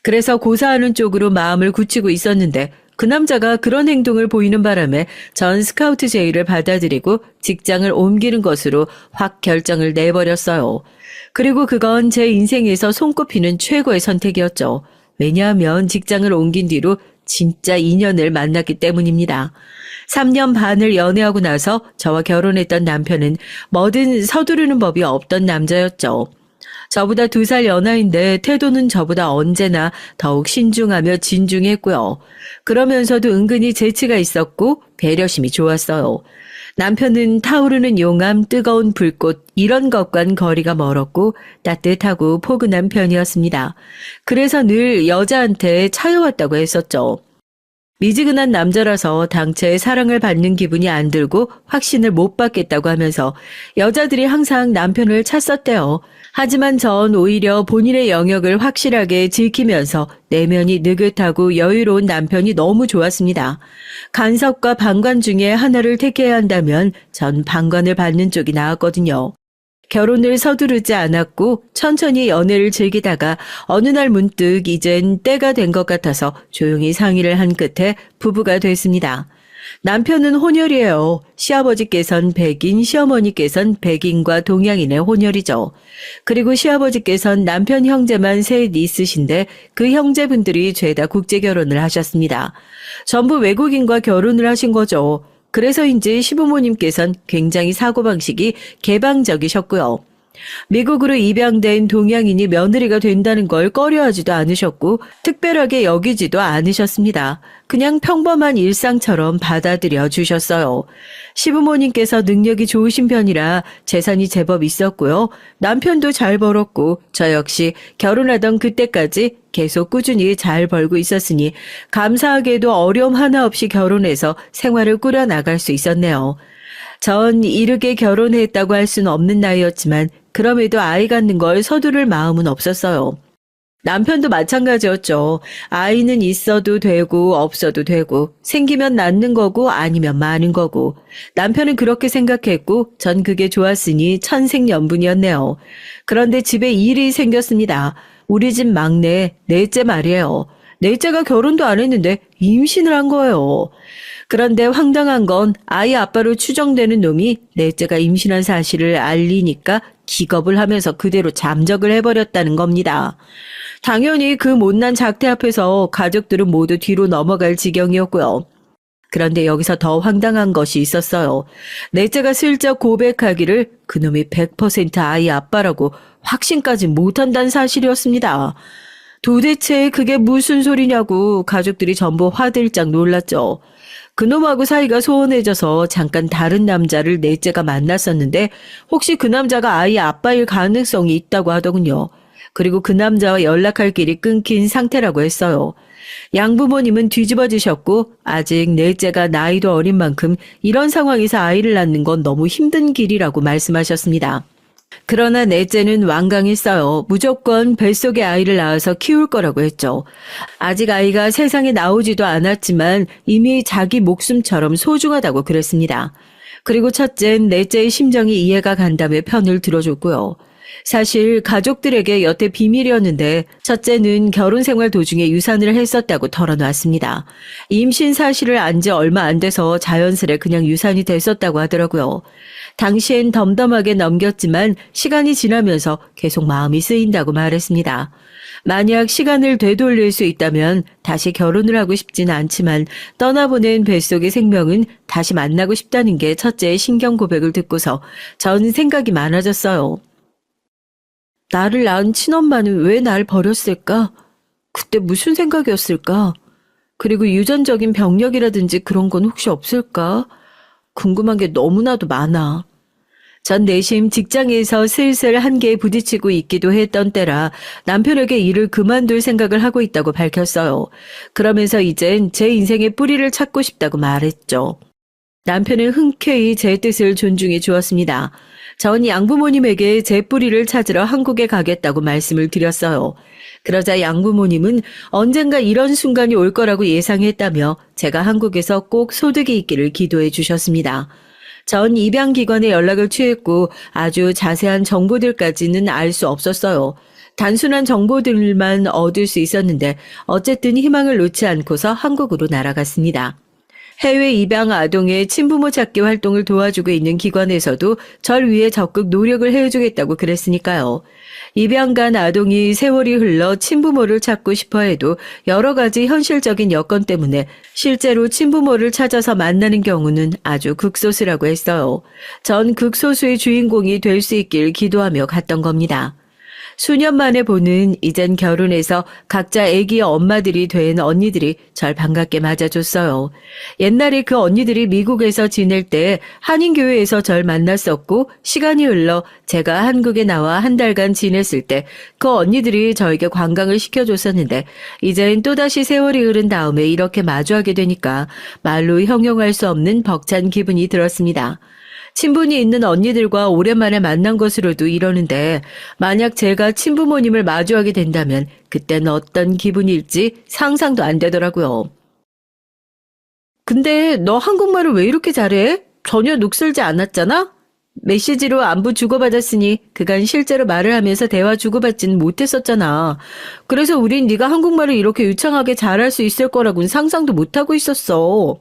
그래서 고사하는 쪽으로 마음을 굳히고 있었는데 그 남자가 그런 행동을 보이는 바람에 전 스카우트 제의를 받아들이고 직장을 옮기는 것으로 확 결정을 내버렸어요. 그리고 그건 제 인생에서 손꼽히는 최고의 선택이었죠. 왜냐하면 직장을 옮긴 뒤로 진짜 인연을 만났기 때문입니다. 3년 반을 연애하고 나서 저와 결혼했던 남편은 뭐든 서두르는 법이 없던 남자였죠. 저보다 2살 연하인데 태도는 저보다 언제나 더욱 신중하며 진중했고요. 그러면서도 은근히 재치가 있었고 배려심이 좋았어요. 남편은 타오르는 용암, 뜨거운 불꽃 이런 것과는 거리가 멀었고 따뜻하고 포근한 편이었습니다. 그래서 늘 여자한테 차여왔다고 했었죠. 미지근한 남자라서 당최 사랑을 받는 기분이 안 들고 확신을 못 받겠다고 하면서 여자들이 항상 남편을 찼었대요. 하지만 전 오히려 본인의 영역을 확실하게 지키면서 내면이 느긋하고 여유로운 남편이 너무 좋았습니다. 간섭과 방관 중에 하나를 택해야 한다면 전 방관을 받는 쪽이 나았거든요. 결혼을 서두르지 않았고 천천히 연애를 즐기다가 어느 날 문득 이젠 때가 된 것 같아서 조용히 상의를 한 끝에 부부가 됐습니다. 남편은 혼혈이에요. 시아버지께선 백인, 시어머니께선 백인과 동양인의 혼혈이죠. 그리고 시아버지께선 남편 형제만 셋 있으신데 그 형제분들이 죄다 국제 결혼을 하셨습니다. 전부 외국인과 결혼을 하신 거죠. 그래서인지 시부모님께선 굉장히 사고방식이 개방적이셨고요. 미국으로 입양된 동양인이 며느리가 된다는 걸 꺼려하지도 않으셨고 특별하게 여기지도 않으셨습니다. 그냥 평범한 일상처럼 받아들여 주셨어요. 시부모님께서 능력이 좋으신 편이라 재산이 제법 있었고요. 남편도 잘 벌었고 저 역시 결혼하던 그때까지 계속 꾸준히 잘 벌고 있었으니 감사하게도 어려움 하나 없이 결혼해서 생활을 꾸려나갈 수 있었네요. 전 이르게 결혼했다고 할 수는 없는 나이였지만 그럼에도 아이 갖는 걸 서두를 마음은 없었어요. 남편도 마찬가지였죠. 아이는 있어도 되고 없어도 되고 생기면 낳는 거고 아니면 마는 거고 남편은 그렇게 생각했고 전 그게 좋았으니 천생연분이었네요. 그런데 집에 일이 생겼습니다. 우리 집 막내 넷째 말이에요. 넷째가 결혼도 안 했는데 임신을 한 거예요. 그런데 황당한 건 아이 아빠로 추정되는 놈이 넷째가 임신한 사실을 알리니까 기겁을 하면서 그대로 잠적을 해버렸다는 겁니다. 당연히 그 못난 작태 앞에서 가족들은 모두 뒤로 넘어갈 지경이었고요. 그런데 여기서 더 황당한 것이 있었어요. 넷째가 슬쩍 고백하기를 그놈이 100% 아이 아빠라고 확신까지 못한다는 사실이었습니다. 도대체 그게 무슨 소리냐고 가족들이 전부 화들짝 놀랐죠. 그놈하고 사이가 소원해져서 잠깐 다른 남자를 넷째가 만났었는데 혹시 그 남자가 아이 아빠일 가능성이 있다고 하더군요. 그리고 그 남자와 연락할 길이 끊긴 상태라고 했어요. 양부모님은 뒤집어지셨고 아직 넷째가 나이도 어린 만큼 이런 상황에서 아이를 낳는 건 너무 힘든 길이라고 말씀하셨습니다. 그러나 넷째는 완강했어요. 무조건 뱃속에 아이를 낳아서 키울 거라고 했죠. 아직 아이가 세상에 나오지도 않았지만 이미 자기 목숨처럼 소중하다고 그랬습니다. 그리고 첫째는 넷째의 심정이 이해가 간다며 편을 들어줬고요. 사실 가족들에게 여태 비밀이었는데 첫째는 결혼 생활 도중에 유산을 했었다고 털어놨습니다. 임신 사실을 안 지 얼마 안 돼서 자연스레 그냥 유산이 됐었다고 하더라고요. 당시엔 덤덤하게 넘겼지만 시간이 지나면서 계속 마음이 쓰인다고 말했습니다. 만약 시간을 되돌릴 수 있다면 다시 결혼을 하고 싶진 않지만 떠나보낸 뱃속의 생명은 다시 만나고 싶다는 게 첫째의 신경 고백을 듣고서 전 생각이 많아졌어요. 나를 낳은 친엄마는 왜 날 버렸을까? 그때 무슨 생각이었을까? 그리고 유전적인 병력이라든지 그런 건 혹시 없을까? 궁금한 게 너무나도 많아. 전 내심 직장에서 슬슬 한계에 부딪히고 있기도 했던 때라 남편에게 일을 그만둘 생각을 하고 있다고 밝혔어요. 그러면서 이젠 제 인생의 뿌리를 찾고 싶다고 말했죠. 남편은 흔쾌히 제 뜻을 존중해 주었습니다. 전 양부모님에게 제 뿌리를 찾으러 한국에 가겠다고 말씀을 드렸어요. 그러자 양부모님은 언젠가 이런 순간이 올 거라고 예상했다며 제가 한국에서 꼭 소득이 있기를 기도해 주셨습니다. 전 입양기관에 연락을 취했고 아주 자세한 정보들까지는 알 수 없었어요. 단순한 정보들만 얻을 수 있었는데 어쨌든 희망을 놓지 않고서 한국으로 날아갔습니다. 해외 입양 아동의 친부모 찾기 활동을 도와주고 있는 기관에서도 절 위해 적극 노력을 해주겠다고 그랬으니까요. 입양 간 아동이 세월이 흘러 친부모를 찾고 싶어 해도 여러 가지 현실적인 여건 때문에 실제로 친부모를 찾아서 만나는 경우는 아주 극소수라고 했어요. 전 극소수의 주인공이 될 수 있길 기도하며 갔던 겁니다. 수년 만에 보는 이젠 결혼해서 각자 아기의 엄마들이 된 언니들이 절 반갑게 맞아줬어요. 옛날에 그 언니들이 미국에서 지낼 때 한인교회에서 절 만났었고 시간이 흘러 제가 한국에 나와 한 달간 지냈을 때 그 언니들이 저에게 관광을 시켜줬었는데 이젠 또다시 세월이 흐른 다음에 이렇게 마주하게 되니까 말로 형용할 수 없는 벅찬 기분이 들었습니다. 친분이 있는 언니들과 오랜만에 만난 것으로도 이러는데 만약 제가 친부모님을 마주하게 된다면 그때는 어떤 기분일지 상상도 안 되더라고요. 근데 너 한국말을 왜 이렇게 잘해? 전혀 녹슬지 않았잖아? 메시지로 안부 주고받았으니 그간 실제로 말을 하면서 대화 주고받지는 못했었잖아. 그래서 우린 네가 한국말을 이렇게 유창하게 잘할 수 있을 거라고는 상상도 못하고 있었어.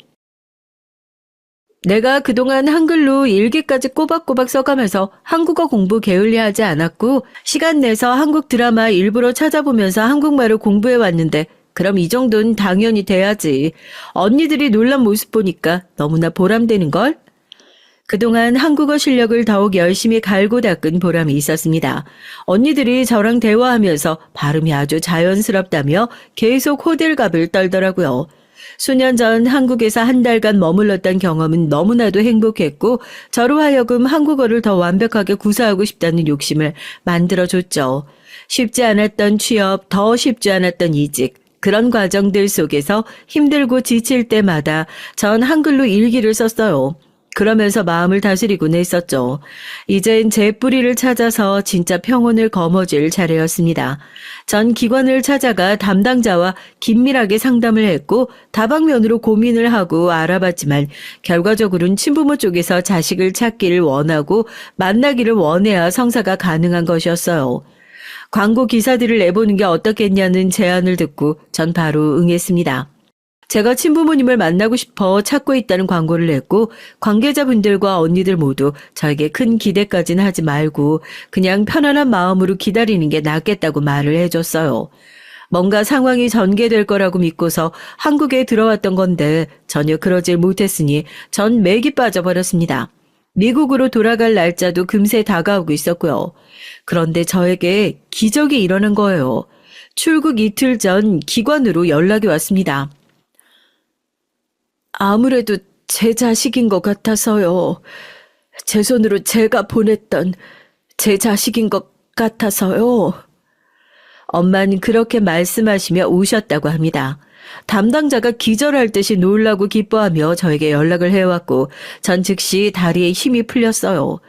내가 그동안 한글로 일기까지 꼬박꼬박 써가면서 한국어 공부 게을리하지 않았고 시간 내서 한국 드라마 일부러 찾아보면서 한국말을 공부해왔는데 그럼 이 정도는 당연히 돼야지. 언니들이 놀란 모습 보니까 너무나 보람되는걸? 그동안 한국어 실력을 더욱 열심히 갈고 닦은 보람이 있었습니다. 언니들이 저랑 대화하면서 발음이 아주 자연스럽다며 계속 호들갑을 떨더라고요. 수년 전 한국에서 한 달간 머물렀던 경험은 너무나도 행복했고 저로 하여금 한국어를 더 완벽하게 구사하고 싶다는 욕심을 만들어줬죠. 쉽지 않았던 취업, 더 쉽지 않았던 이직, 그런 과정들 속에서 힘들고 지칠 때마다 전 한글로 일기를 썼어요. 그러면서 마음을 다스리곤 했었죠. 이젠 제 뿌리를 찾아서 진짜 평온을 거머쥘 차례였습니다. 전 기관을 찾아가 담당자와 긴밀하게 상담을 했고 다방면으로 고민을 하고 알아봤지만 결과적으로는 친부모 쪽에서 자식을 찾기를 원하고 만나기를 원해야 성사가 가능한 것이었어요. 광고 기사들을 내보는 게 어떻겠냐는 제안을 듣고 전 바로 응했습니다. 제가 친부모님을 만나고 싶어 찾고 있다는 광고를 냈고 관계자분들과 언니들 모두 저에게 큰 기대까지는 하지 말고 그냥 편안한 마음으로 기다리는 게 낫겠다고 말을 해줬어요. 뭔가 상황이 전개될 거라고 믿고서 한국에 들어왔던 건데 전혀 그러질 못했으니 전 맥이 빠져버렸습니다. 미국으로 돌아갈 날짜도 금세 다가오고 있었고요. 그런데 저에게 기적이 일어난 거예요. 출국 이틀 전 기관으로 연락이 왔습니다. 아무래도 제 자식인 것 같아서요. 제 손으로 제가 보냈던 제 자식인 것 같아서요. 엄마는 그렇게 말씀하시며 우셨다고 합니다. 담당자가 기절할 듯이 놀라고 기뻐하며 저에게 연락을 해왔고 전 즉시 다리에 힘이 풀렸어요.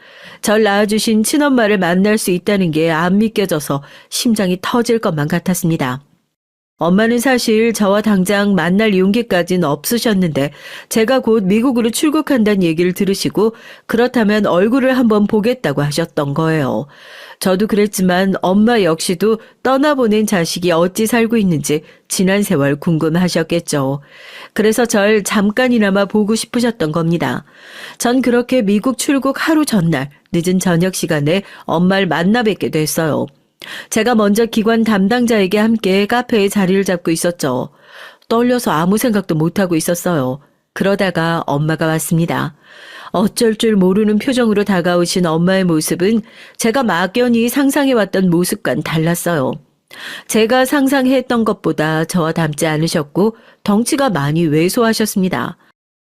절 낳아주신 친엄마를 만날 수 있다는 게 안 믿겨져서 심장이 터질 것만 같았습니다. 엄마는 사실 저와 당장 만날 용기까지는 없으셨는데 제가 곧 미국으로 출국한다는 얘기를 들으시고 그렇다면 얼굴을 한번 보겠다고 하셨던 거예요. 저도 그랬지만 엄마 역시도 떠나보낸 자식이 어찌 살고 있는지 지난 세월 궁금하셨겠죠. 그래서 절 잠깐이나마 보고 싶으셨던 겁니다. 전 그렇게 미국 출국 하루 전날 늦은 저녁 시간에 엄마를 만나 뵙게 됐어요. 제가 먼저 기관 담당자에게 함께 카페에 자리를 잡고 있었죠. 떨려서 아무 생각도 못하고 있었어요. 그러다가 엄마가 왔습니다. 어쩔 줄 모르는 표정으로 다가오신 엄마의 모습은 제가 막연히 상상해왔던 모습과는 달랐어요. 제가 상상했던 것보다 저와 닮지 않으셨고 덩치가 많이 왜소하셨습니다.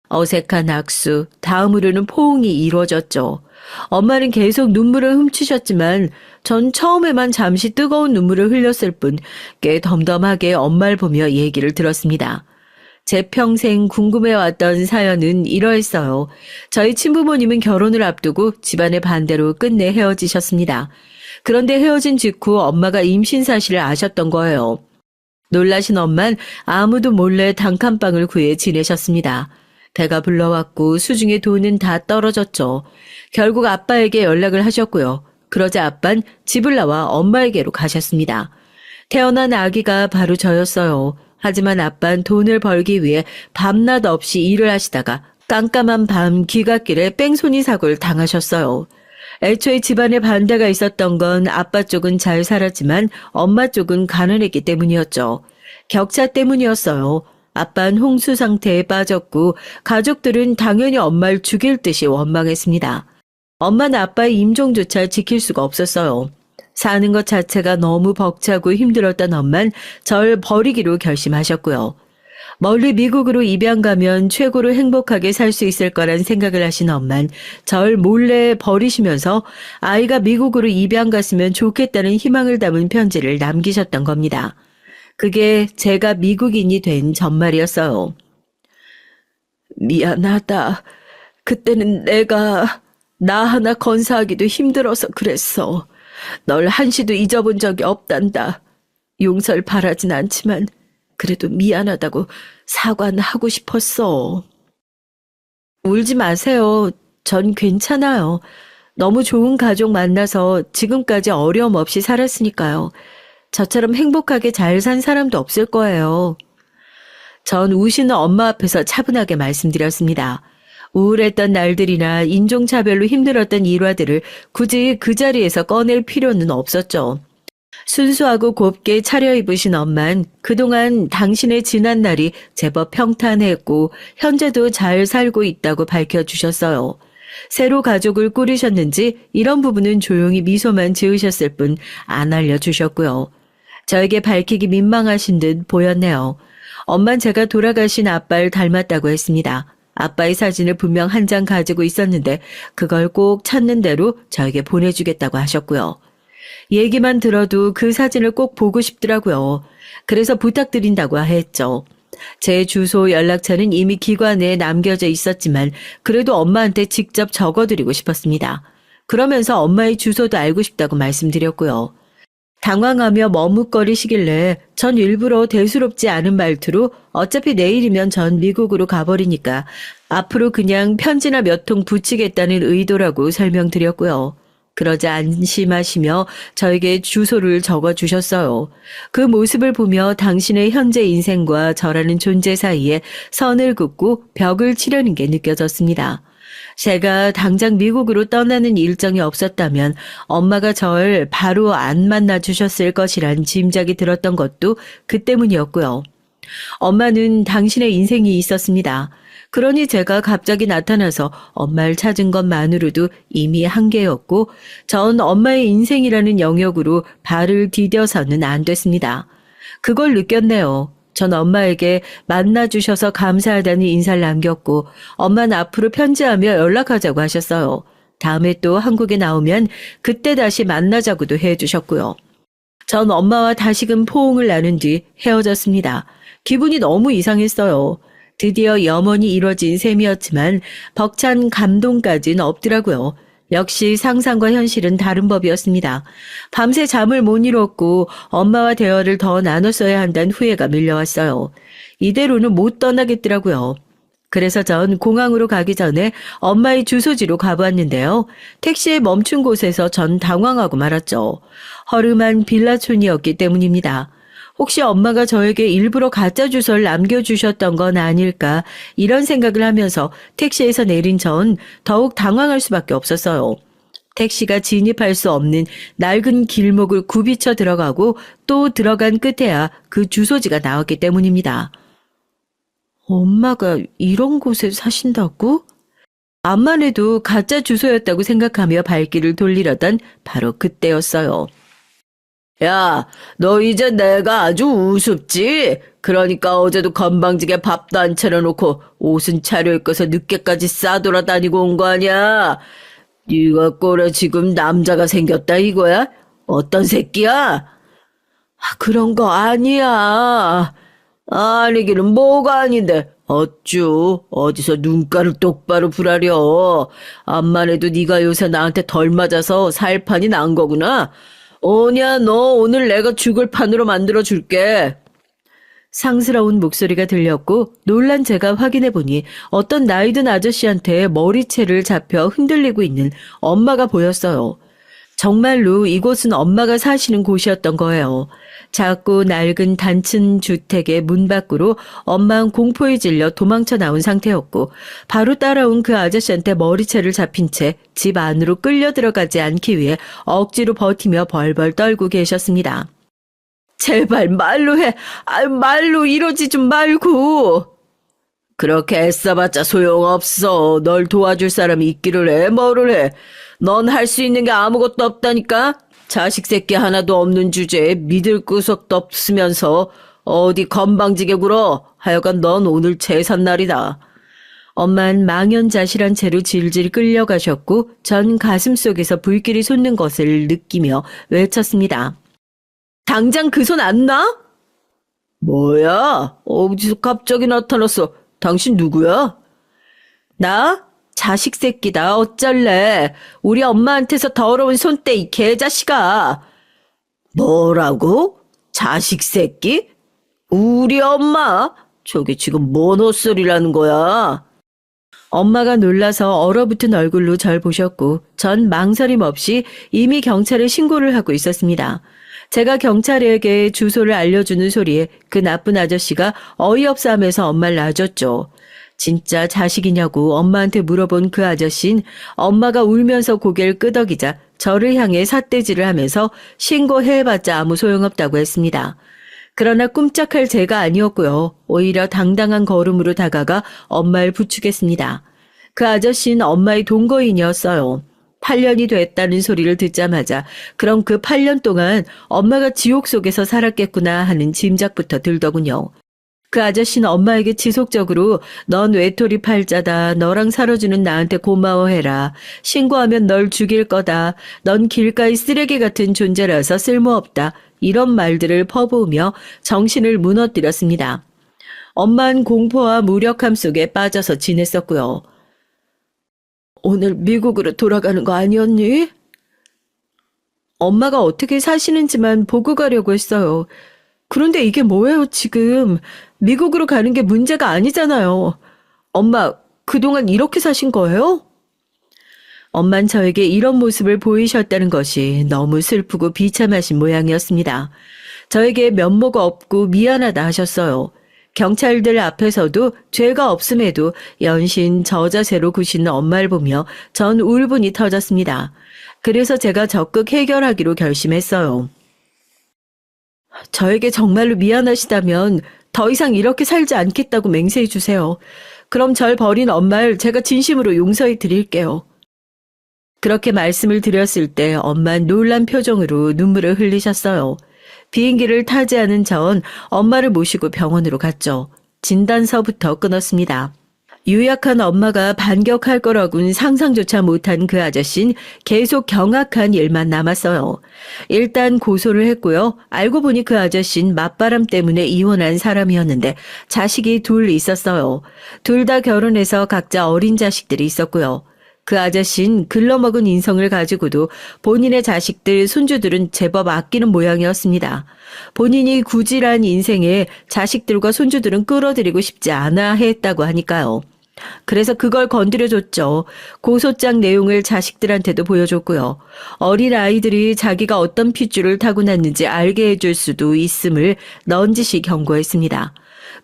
어색한 악수, 다음으로는 포옹이 이루어졌죠. 엄마는 계속 눈물을 훔치셨지만 전 처음에만 잠시 뜨거운 눈물을 흘렸을 뿐 꽤 덤덤하게 엄마를 보며 얘기를 들었습니다. 제 평생 궁금해왔던 사연은 이러했어요. 저희 친부모님은 결혼을 앞두고 집안의 반대로 끝내 헤어지셨습니다. 그런데 헤어진 직후 엄마가 임신 사실을 아셨던 거예요. 놀라신 엄만 아무도 몰래 단칸방을 구해 지내셨습니다. 배가 불러왔고 수중에 돈은 다 떨어졌죠. 결국 아빠에게 연락을 하셨고요. 그러자 아빤 집을 나와 엄마에게로 가셨습니다. 태어난 아기가 바로 저였어요. 하지만 아빤 돈을 벌기 위해 밤낮 없이 일을 하시다가 깜깜한 밤 귀갓길에 뺑소니 사고를 당하셨어요. 애초에 집안에 반대가 있었던 건 아빠 쪽은 잘 살았지만 엄마 쪽은 가난했기 때문이었죠. 격차 때문이었어요. 아빠는 홍수 상태에 빠졌고 가족들은 당연히 엄마를 죽일 듯이 원망했습니다. 엄마는 아빠의 임종조차 지킬 수가 없었어요. 사는 것 자체가 너무 벅차고 힘들었던 엄만 절 버리기로 결심하셨고요. 멀리 미국으로 입양 가면 최고로 행복하게 살 수 있을 거란 생각을 하신 엄만 절 몰래 버리시면서 아이가 미국으로 입양 갔으면 좋겠다는 희망을 담은 편지를 남기셨던 겁니다. 그게 제가 미국인이 된 전말이었어요. 미안하다. 그때는 내가 나 하나 건사하기도 힘들어서 그랬어. 널 한시도 잊어본 적이 없단다. 용서를 바라진 않지만 그래도 미안하다고 사과는 하고 싶었어. 울지 마세요. 전 괜찮아요. 너무 좋은 가족 만나서 지금까지 어려움 없이 살았으니까요. 저처럼 행복하게 잘 산 사람도 없을 거예요. 전 우시는 엄마 앞에서 차분하게 말씀드렸습니다. 우울했던 날들이나 인종차별로 힘들었던 일화들을 굳이 그 자리에서 꺼낼 필요는 없었죠. 순수하고 곱게 차려입으신 엄만 그동안 당신의 지난 날이 제법 평탄했고 현재도 잘 살고 있다고 밝혀주셨어요. 새로 가족을 꾸리셨는지 이런 부분은 조용히 미소만 지으셨을 뿐 안 알려주셨고요. 저에게 밝히기 민망하신 듯 보였네요. 엄만 제가 돌아가신 아빠를 닮았다고 했습니다. 아빠의 사진을 분명 한 장 가지고 있었는데 그걸 꼭 찾는 대로 저에게 보내주겠다고 하셨고요. 얘기만 들어도 그 사진을 꼭 보고 싶더라고요. 그래서 부탁드린다고 했죠. 제 주소 연락처는 이미 기관에 남겨져 있었지만 그래도 엄마한테 직접 적어드리고 싶었습니다. 그러면서 엄마의 주소도 알고 싶다고 말씀드렸고요. 당황하며 머뭇거리시길래 전 일부러 대수롭지 않은 말투로 어차피 내일이면 전 미국으로 가버리니까 앞으로 그냥 편지나 몇 통 붙이겠다는 의도라고 설명드렸고요. 그러자 안심하시며 저에게 주소를 적어주셨어요. 그 모습을 보며 당신의 현재 인생과 저라는 존재 사이에 선을 긋고 벽을 치려는 게 느껴졌습니다. 제가 당장 미국으로 떠나는 일정이 없었다면 엄마가 절 바로 안 만나 주셨을 것이란 짐작이 들었던 것도 그 때문이었고요. 엄마는 당신의 인생이 있었습니다. 그러니 제가 갑자기 나타나서 엄마를 찾은 것만으로도 이미 한계였고 전 엄마의 인생이라는 영역으로 발을 디뎌서는 안 됐습니다. 그걸 느꼈네요. 전 엄마에게 만나주셔서 감사하다는 인사를 남겼고 엄마는 앞으로 편지하며 연락하자고 하셨어요. 다음에 또 한국에 나오면 그때 다시 만나자고도 해주셨고요. 전 엄마와 다시금 포옹을 나눈 뒤 헤어졌습니다. 기분이 너무 이상했어요. 드디어 염원이 이뤄진 셈이었지만 벅찬 감동까지는 없더라고요. 역시 상상과 현실은 다른 법이었습니다. 밤새 잠을 못 이뤘고 엄마와 대화를 더 나눴어야 한다는 후회가 밀려왔어요. 이대로는 못 떠나겠더라고요. 그래서 전 공항으로 가기 전에 엄마의 주소지로 가보았는데요. 택시에 멈춘 곳에서 전 당황하고 말았죠. 허름한 빌라촌이었기 때문입니다. 혹시 엄마가 저에게 일부러 가짜 주소를 남겨주셨던 건 아닐까 이런 생각을 하면서 택시에서 내린 전 더욱 당황할 수밖에 없었어요. 택시가 진입할 수 없는 낡은 길목을 굽이쳐 들어가고 또 들어간 끝에야 그 주소지가 나왔기 때문입니다. 엄마가 이런 곳에 사신다고? 암만 해도 가짜 주소였다고 생각하며 발길을 돌리려던 바로 그때였어요. 야, 너 이제 내가 아주 우습지? 그러니까 어제도 건방지게 밥도 안 차려놓고 옷은 차려입고서 늦게까지 싸돌아다니고 온 거 아니야? 네가 꼴에 지금 남자가 생겼다 이거야? 어떤 새끼야? 그런 거 아니야. 아니기는 뭐가 아닌데 어쭈 어디서 눈가를 똑바로 부라려. 암만 해도 네가 요새 나한테 덜 맞아서 살판이 난 거구나. 오냐 너 오늘 내가 죽을 판으로 만들어줄게. 상스러운 목소리가 들렸고 놀란 제가 확인해보니 어떤 나이든 아저씨한테 머리채를 잡혀 흔들리고 있는 엄마가 보였어요. 정말로 이곳은 엄마가 사시는 곳이었던 거예요. 작고 낡은 단층 주택의 문 밖으로 엄마는 공포에 질려 도망쳐 나온 상태였고 바로 따라온 그 아저씨한테 머리채를 잡힌 채 집 안으로 끌려 들어가지 않기 위해 억지로 버티며 벌벌 떨고 계셨습니다. 제발 말로 해. 말로 이러지 좀 말고. 그렇게 애써봤자 소용없어. 널 도와줄 사람이 있기를 해. 뭐를 해. 넌 할 수 있는 게 아무것도 없다니까. 자식 새끼 하나도 없는 주제에 믿을 구석도 없으면서 어디 건방지게 굴어. 하여간 넌 오늘 제삿날이다. 엄만 망연자실한 채로 질질 끌려가셨고 전 가슴속에서 불길이 솟는 것을 느끼며 외쳤습니다. 당장 그 손 안 놔? 뭐야? 어디서 갑자기 나타났어? 당신 누구야? 나? 자식 새끼다. 어쩔래. 우리 엄마한테서 더러운 손때 이 개자식아. 뭐라고? 자식 새끼? 우리 엄마? 저게 지금 뭔 헛소리라는 거야? 엄마가 놀라서 얼어붙은 얼굴로 절 보셨고 전 망설임 없이 이미 경찰에 신고를 하고 있었습니다. 제가 경찰에게 주소를 알려주는 소리에 그 나쁜 아저씨가 어이없어 하면서 엄마를 놔줬죠. 진짜 자식이냐고 엄마한테 물어본 그 아저씨는 엄마가 울면서 고개를 끄덕이자 저를 향해 삿대질을 하면서 신고해봤자 아무 소용없다고 했습니다. 그러나 꼼짝할 제가 아니었고요. 오히려 당당한 걸음으로 다가가 엄마를 부축했습니다. 그 아저씨는 엄마의 동거인이었어요. 8년이 됐다는 소리를 듣자마자 그럼 그 8년 동안 엄마가 지옥 속에서 살았겠구나 하는 짐작부터 들더군요. 그 아저씨는 엄마에게 지속적으로 넌 외톨이 팔자다. 너랑 살아주는 나한테 고마워해라. 신고하면 널 죽일 거다. 넌 길가의 쓰레기 같은 존재라서 쓸모없다. 이런 말들을 퍼부으며 정신을 무너뜨렸습니다. 엄마는 공포와 무력함 속에 빠져서 지냈었고요. 오늘 미국으로 돌아가는 거 아니었니? 엄마가 어떻게 사시는지만 보고 가려고 했어요. 그런데 이게 뭐예요, 지금. 미국으로 가는 게 문제가 아니잖아요. 엄마, 그동안 이렇게 사신 거예요? 엄만 저에게 이런 모습을 보이셨다는 것이 너무 슬프고 비참하신 모양이었습니다. 저에게 면모가 없고 미안하다 하셨어요. 경찰들 앞에서도 죄가 없음에도 연신 저자세로 구시는 엄마를 보며 전 울분이 터졌습니다. 그래서 제가 적극 해결하기로 결심했어요. 저에게 정말로 미안하시다면 더 이상 이렇게 살지 않겠다고 맹세해 주세요. 그럼 절 버린 엄마를 제가 진심으로 용서해 드릴게요. 그렇게 말씀을 드렸을 때 엄마는 놀란 표정으로 눈물을 흘리셨어요. 비행기를 타지 않은 전 엄마를 모시고 병원으로 갔죠. 진단서부터 끊었습니다. 유약한 엄마가 반격할 거라고는 상상조차 못한 그 아저씨는 계속 경악한 일만 남았어요. 일단 고소를 했고요. 알고 보니 그 아저씨는 맞바람 때문에 이혼한 사람이었는데 자식이 둘 있었어요. 둘 다 결혼해서 각자 어린 자식들이 있었고요. 그 아저씨는 글러먹은 인성을 가지고도 본인의 자식들, 손주들은 제법 아끼는 모양이었습니다. 본인이 구질한 인생에 자식들과 손주들은 끌어들이고 싶지 않아 했다고 하니까요. 그래서 그걸 건드려줬죠. 고소장 내용을 자식들한테도 보여줬고요. 어린 아이들이 자기가 어떤 핏줄을 타고났는지 알게 해줄 수도 있음을 넌지시 경고했습니다.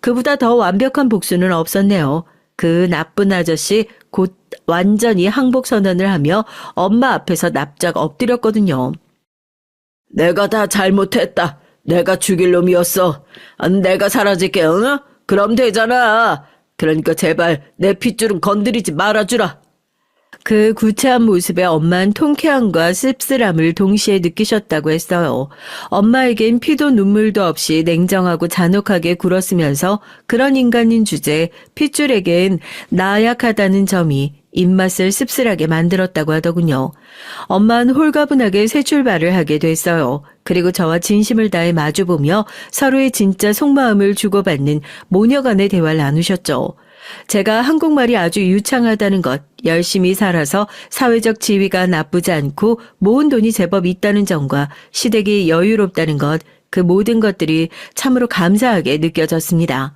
그보다 더 완벽한 복수는 없었네요. 그 나쁜 아저씨 곧 완전히 항복 선언을 하며 엄마 앞에서 납작 엎드렸거든요. 내가 다 잘못했다. 내가 죽일 놈이었어. 내가 사라질게, 응? 그럼 되잖아. 그러니까 제발 내 핏줄은 건드리지 말아주라. 그 구차한 모습에 엄마는 통쾌함과 씁쓸함을 동시에 느끼셨다고 했어요. 엄마에겐 피도 눈물도 없이 냉정하고 잔혹하게 굴었으면서 그런 인간인 주제 핏줄에겐 나약하다는 점이 입맛을 씁쓸하게 만들었다고 하더군요. 엄마는 홀가분하게 새 출발을 하게 됐어요. 그리고 저와 진심을 다해 마주보며 서로의 진짜 속마음을 주고받는 모녀간의 대화를 나누셨죠. 제가 한국말이 아주 유창하다는 것, 열심히 살아서 사회적 지위가 나쁘지 않고 모은 돈이 제법 있다는 점과 시댁이 여유롭다는 것, 그 모든 것들이 참으로 감사하게 느껴졌습니다.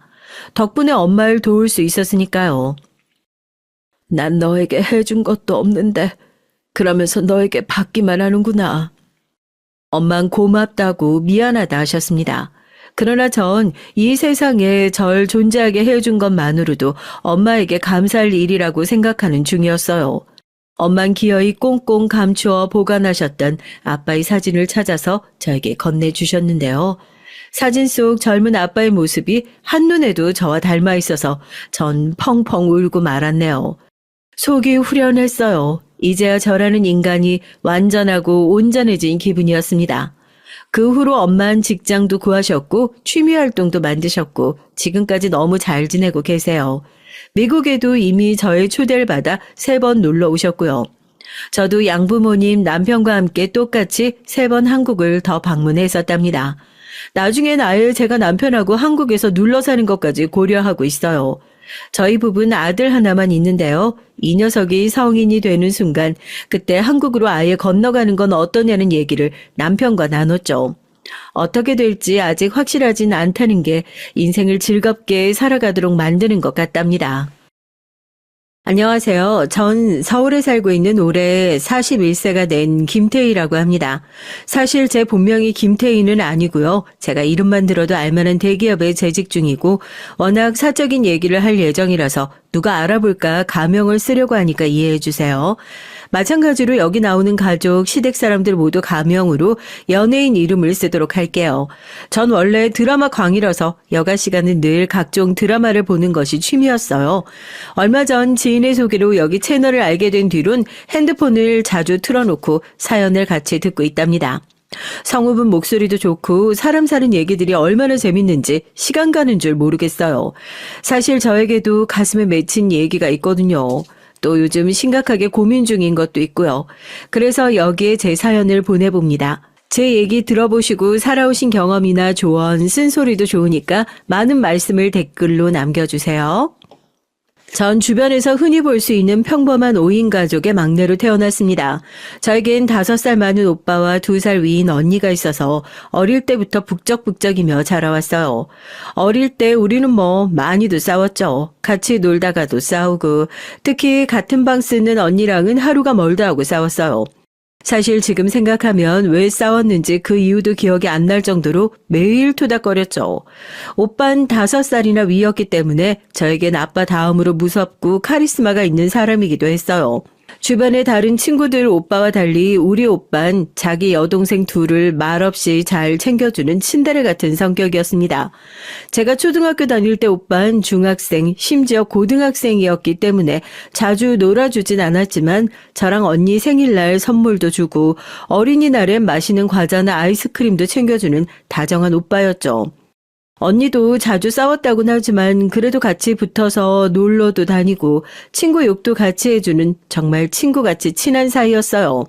덕분에 엄마를 도울 수 있었으니까요. 난 너에게 해준 것도 없는데 그러면서 너에게 받기만 하는구나. 엄만 고맙다고 미안하다 하셨습니다. 그러나 전 이 세상에 절 존재하게 해준 것만으로도 엄마에게 감사할 일이라고 생각하는 중이었어요. 엄만 기어이 꽁꽁 감추어 보관하셨던 아빠의 사진을 찾아서 저에게 건네주셨는데요. 사진 속 젊은 아빠의 모습이 한눈에도 저와 닮아 있어서 전 펑펑 울고 말았네요. 속이 후련했어요. 이제야 저라는 인간이 완전하고 온전해진 기분이었습니다. 그 후로 엄마는 직장도 구하셨고 취미 활동도 만드셨고 지금까지 너무 잘 지내고 계세요. 미국에도 이미 저의 초대를 받아 3번 놀러 오셨고요. 저도 양부모님 남편과 함께 똑같이 3번 한국을 더 방문했었답니다. 나중엔 아예 제가 남편하고 한국에서 눌러 사는 것까지 고려하고 있어요. 저희 부부는 아들 하나만 있는데요. 이 녀석이 성인이 되는 순간 그때 한국으로 아예 건너가는 건 어떠냐는 얘기를 남편과 나눴죠. 어떻게 될지 아직 확실하진 않다는 게 인생을 즐겁게 살아가도록 만드는 것 같답니다. 안녕하세요. 전 서울에 살고 있는 올해 41세가 된 김태희라고 합니다. 사실 제 본명이 김태희는 아니고요. 제가 이름만 들어도 알만한 대기업에 재직 중이고 워낙 사적인 얘기를 할 예정이라서 누가 알아볼까 가명을 쓰려고 하니까 이해해 주세요. 마찬가지로 여기 나오는 가족, 시댁 사람들 모두 가명으로 연예인 이름을 쓰도록 할게요. 전 원래 드라마 광이라서 여가 시간은 늘 각종 드라마를 보는 것이 취미였어요. 얼마 전 지인의 소개로 여기 채널을 알게 된 뒤론 핸드폰을 자주 틀어놓고 사연을 같이 듣고 있답니다. 성우분 목소리도 좋고 사람 사는 얘기들이 얼마나 재밌는지 시간 가는 줄 모르겠어요. 사실 저에게도 가슴에 맺힌 얘기가 있거든요. 또 요즘 심각하게 고민 중인 것도 있고요. 그래서 여기에 제 사연을 보내봅니다. 제 얘기 들어보시고 살아오신 경험이나 조언, 쓴소리도 좋으니까 많은 말씀을 댓글로 남겨주세요. 전 주변에서 흔히 볼 수 있는 평범한 5인 가족의 막내로 태어났습니다. 저에겐 5살 많은 오빠와 2살 위인 언니가 있어서 어릴 때부터 북적북적이며 자라왔어요. 어릴 때 우리는 많이도 싸웠죠. 같이 놀다가도 싸우고, 특히 같은 방 쓰는 언니랑은 하루가 멀다 하고 싸웠어요. 사실 지금 생각하면 왜 싸웠는지 그 이유도 기억이 안 날 정도로 매일 투닥거렸죠. 오빤 5살이나 위였기 때문에 저에겐 아빠 다음으로 무섭고 카리스마가 있는 사람이기도 했어요. 주변의 다른 친구들 오빠와 달리 우리 오빤 자기 여동생 둘을 말없이 잘 챙겨주는 친데레 같은 성격이었습니다. 제가 초등학교 다닐 때 오빤 중학생, 심지어 고등학생이었기 때문에 자주 놀아주진 않았지만 저랑 언니 생일날 선물도 주고 어린이날엔 맛있는 과자나 아이스크림도 챙겨주는 다정한 오빠였죠. 언니도 자주 싸웠다고는 하지만 그래도 같이 붙어서 놀러도 다니고 친구 욕도 같이 해주는 정말 친구같이 친한 사이였어요.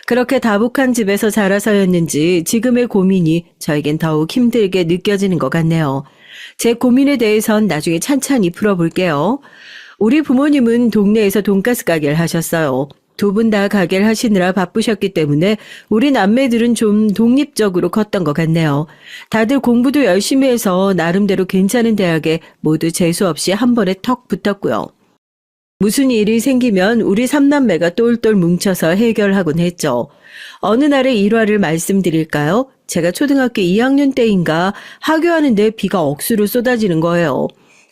그렇게 다복한 집에서 자라서였는지 지금의 고민이 저에겐 더욱 힘들게 느껴지는 것 같네요. 제 고민에 대해선 나중에 찬찬히 풀어볼게요. 우리 부모님은 동네에서 돈가스 가게를 하셨어요. 2분 다 가게를 하시느라 바쁘셨기 때문에 우리 남매들은 좀 독립적으로 컸던 것 같네요. 다들 공부도 열심히 해서 나름대로 괜찮은 대학에 모두 재수 없이 한 번에 턱 붙었고요. 무슨 일이 생기면 우리 3남매가 똘똘 뭉쳐서 해결하곤 했죠. 어느 날의 일화를 말씀드릴까요? 제가 초등학교 2학년 때인가 하교하는데 비가 억수로 쏟아지는 거예요.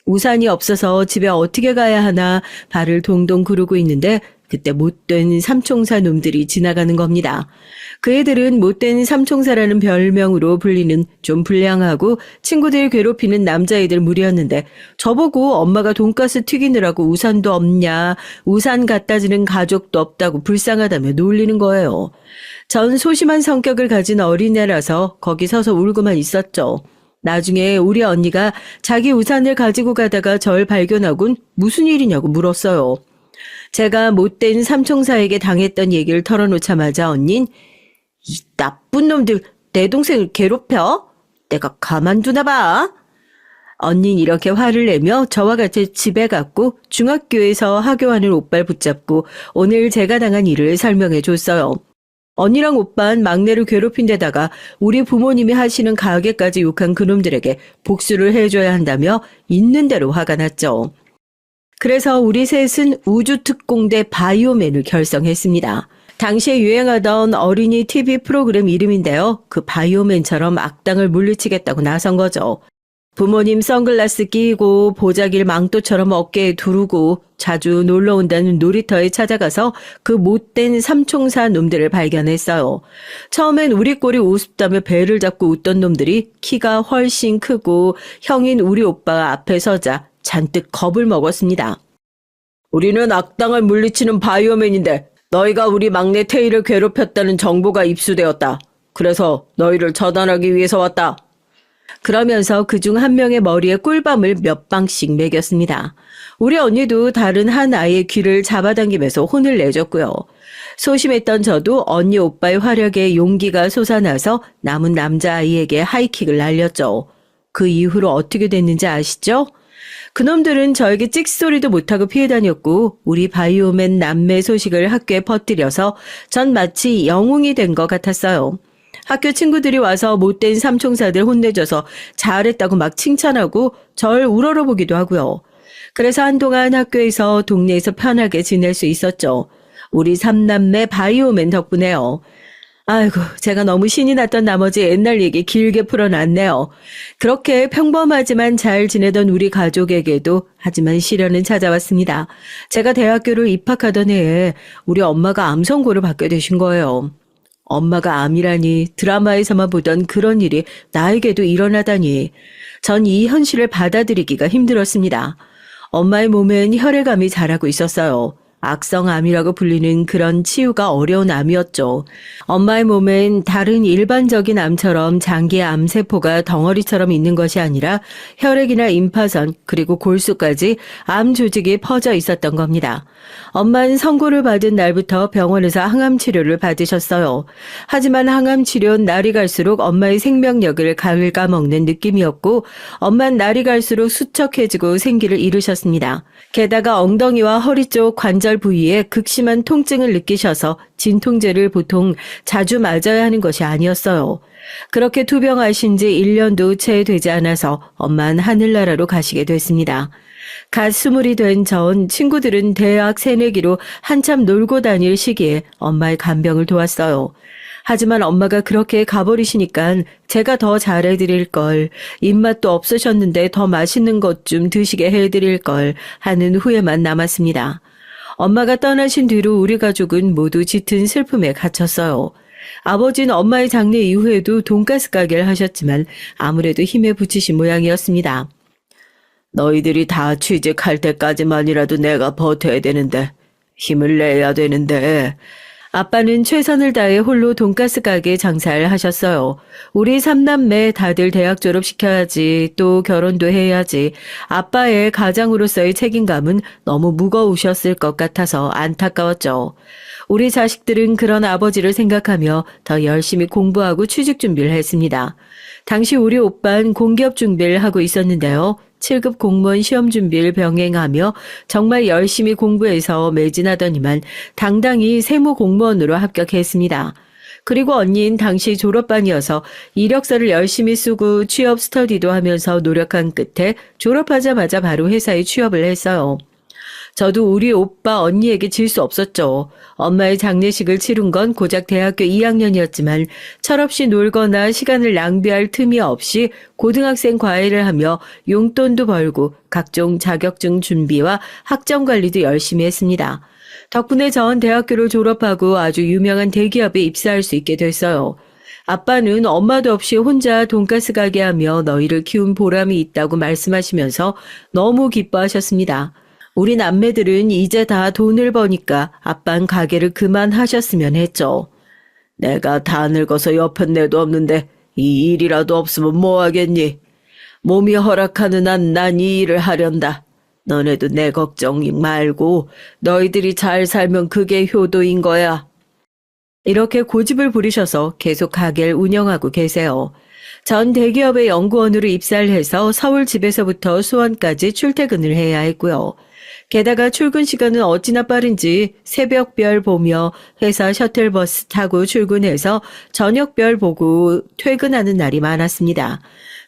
우산이 없어서 집에 어떻게 가야 하나 발을 동동 구르고 있는데 그때 못된 삼총사 놈들이 지나가는 겁니다. 그 애들은 못된 삼총사라는 별명으로 불리는 좀 불량하고 친구들 괴롭히는 남자애들 무리였는데 저보고 엄마가 돈가스 튀기느라고 우산도 없냐, 우산 갖다 주는 가족도 없다고 불쌍하다며 놀리는 거예요. 전 소심한 성격을 가진 어린애라서 거기 서서 울고만 있었죠. 나중에 우리 언니가 자기 우산을 가지고 가다가 절 발견하곤 무슨 일이냐고 물었어요. 제가 못된 삼총사에게 당했던 얘기를 털어놓자마자 언닌 이 나쁜 놈들 내 동생을 괴롭혀? 내가 가만두나 봐. 언닌 이렇게 화를 내며 저와 같이 집에 갔고 중학교에서 하교하는 오빠를 붙잡고 오늘 제가 당한 일을 설명해 줬어요. 언니랑 오빠는 막내를 괴롭힌 데다가 우리 부모님이 하시는 가게까지 욕한 그놈들에게 복수를 해줘야 한다며 있는 대로 화가 났죠. 그래서 우리 셋은 우주특공대 바이오맨을 결성했습니다. 당시에 유행하던 어린이 TV 프로그램 이름인데요. 그 바이오맨처럼 악당을 물리치겠다고 나선 거죠. 부모님 선글라스 끼고 보자기를 망토처럼 어깨에 두르고 자주 놀러 온다는 놀이터에 찾아가서 그 못된 삼총사 놈들을 발견했어요. 처음엔 우리 꼴이 우습다며 배를 잡고 웃던 놈들이 키가 훨씬 크고 형인 우리 오빠가 앞에 서자 잔뜩 겁을 먹었습니다. 우리는 악당을 물리치는 바이오맨인데 너희가 우리 막내 태희를 괴롭혔다는 정보가 입수되었다. 그래서 너희를 처단하기 위해서 왔다. 그러면서 그중 한 명의 머리에 꿀밤을 몇 방씩 매겼습니다. 우리 언니도 다른 한 아이의 귀를 잡아당기면서 혼을 내줬고요. 소심했던 저도 언니 오빠의 화력에 용기가 솟아나서 남은 남자아이에게 하이킥을 날렸죠. 그 이후로 어떻게 됐는지 아시죠? 그놈들은 저에게 찍소리도 못하고 피해 다녔고 우리 바이오맨 남매 소식을 학교에 퍼뜨려서 전 마치 영웅이 된 것 같았어요. 학교 친구들이 와서 못된 삼총사들 혼내줘서 잘했다고 막 칭찬하고 절 우러러보기도 하고요. 그래서 한동안 학교에서 동네에서 편하게 지낼 수 있었죠. 우리 3남매 바이오맨 덕분에요. 아이고, 제가 너무 신이 났던 나머지 옛날 얘기 길게 풀어놨네요. 그렇게 평범하지만 잘 지내던 우리 가족에게도 하지만 시련은 찾아왔습니다. 제가 대학교를 입학하던 해에 우리 엄마가 암 선고를 받게 되신 거예요. 엄마가 암이라니 드라마에서만 보던 그런 일이 나에게도 일어나다니 전 이 현실을 받아들이기가 힘들었습니다. 엄마의 몸엔 혈액암이 자라고 있었어요. 악성암이라고 불리는 그런 치유가 어려운 암이었죠. 엄마의 몸엔 다른 일반적인 암처럼 장기의 암세포가 덩어리처럼 있는 것이 아니라 혈액이나 임파선 그리고 골수까지 암 조직이 퍼져 있었던 겁니다. 엄마는 선고를 받은 날부터 병원에서 항암 치료를 받으셨어요. 하지만 항암 치료는 날이 갈수록 엄마의 생명력을 갉아먹는 느낌이었고 엄마는 날이 갈수록 수척해지고 생기를 잃으셨습니다. 게다가 엉덩이와 허리 쪽 관절 부위에 극심한 통증을 느끼셔서 진통제를 보통 자주 맞아야 하는 것이 아니었어요. 그렇게 투병하신 지 1년도 채 되지 않아서 엄마는 하늘나라로 가시게 됐습니다. 갓 20이 된 전 친구들은 대학 새내기로 한참 놀고 다닐 시기에 엄마의 간병을 도왔어요. 하지만 엄마가 그렇게 가버리시니까 제가 더 잘해드릴 걸, 입맛도 없으셨는데 더 맛있는 것 좀 드시게 해드릴 걸 하는 후회만 남았습니다. 엄마가 떠나신 뒤로 우리 가족은 모두 짙은 슬픔에 갇혔어요. 아버지는 엄마의 장례 이후에도 돈가스 가게를 하셨지만 아무래도 힘에 부치신 모양이었습니다. 너희들이 다 취직할 때까지만이라도 내가 버텨야 되는데, 힘을 내야 되는데. 아빠는 최선을 다해 홀로 돈가스 가게 장사를 하셨어요. 우리 3남매 다들 대학 졸업시켜야지, 또 결혼도 해야지. 아빠의 가장으로서의 책임감은 너무 무거우셨을 것 같아서 안타까웠죠. 우리 자식들은 그런 아버지를 생각하며 더 열심히 공부하고 취직 준비를 했습니다. 당시 우리 오빠는 공기업 준비를 하고 있었는데요. 7급 공무원 시험 준비를 병행하며 정말 열심히 공부해서 매진하더니만 당당히 세무 공무원으로 합격했습니다. 그리고 언니는 당시 졸업반이어서 이력서를 열심히 쓰고 취업 스터디도 하면서 노력한 끝에 졸업하자마자 바로 회사에 취업을 했어요. 저도 우리 오빠 언니에게 질 수 없었죠. 엄마의 장례식을 치룬 건 고작 대학교 2학년이었지만 철없이 놀거나 시간을 낭비할 틈이 없이 고등학생 과외를 하며 용돈도 벌고 각종 자격증 준비와 학점 관리도 열심히 했습니다. 덕분에 전 대학교를 졸업하고 아주 유명한 대기업에 입사할 수 있게 됐어요. 아빠는 엄마도 없이 혼자 돈가스 가게 하며 너희를 키운 보람이 있다고 말씀하시면서 너무 기뻐하셨습니다. 우리 남매들은 이제 다 돈을 버니까 아빤 가게를 그만하셨으면 했죠. 내가 다 늙어서 옆엔 내도 없는데 이 일이라도 없으면 뭐 하겠니? 몸이 허락하는 한 난 이 일을 하련다. 너네도 내 걱정 말고 너희들이 잘 살면 그게 효도인 거야. 이렇게 고집을 부리셔서 계속 가게를 운영하고 계세요. 전 대기업의 연구원으로 입사를 해서 서울 집에서부터 수원까지 출퇴근을 해야 했고요. 게다가 출근 시간은 어찌나 빠른지 새벽별 보며 회사 셔틀버스 타고 출근해서 저녁별 보고 퇴근하는 날이 많았습니다.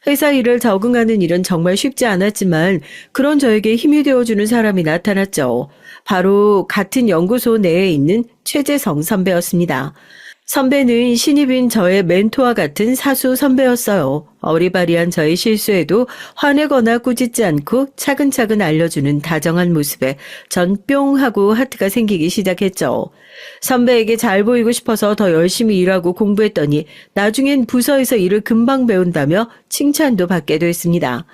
회사 일을 적응하는 일은 정말 쉽지 않았지만 그런 저에게 힘이 되어주는 사람이 나타났죠. 바로 같은 연구소 내에 있는 최재성 선배였습니다. 선배는 신입인 저의 멘토와 같은 사수 선배였어요. 어리바리한 저의 실수에도 화내거나 꾸짖지 않고 차근차근 알려주는 다정한 모습에 전 뿅 하고 하트가 생기기 시작했죠. 선배에게 잘 보이고 싶어서 더 열심히 일하고 공부했더니 나중엔 부서에서 일을 금방 배운다며 칭찬도 받게 됐습니다.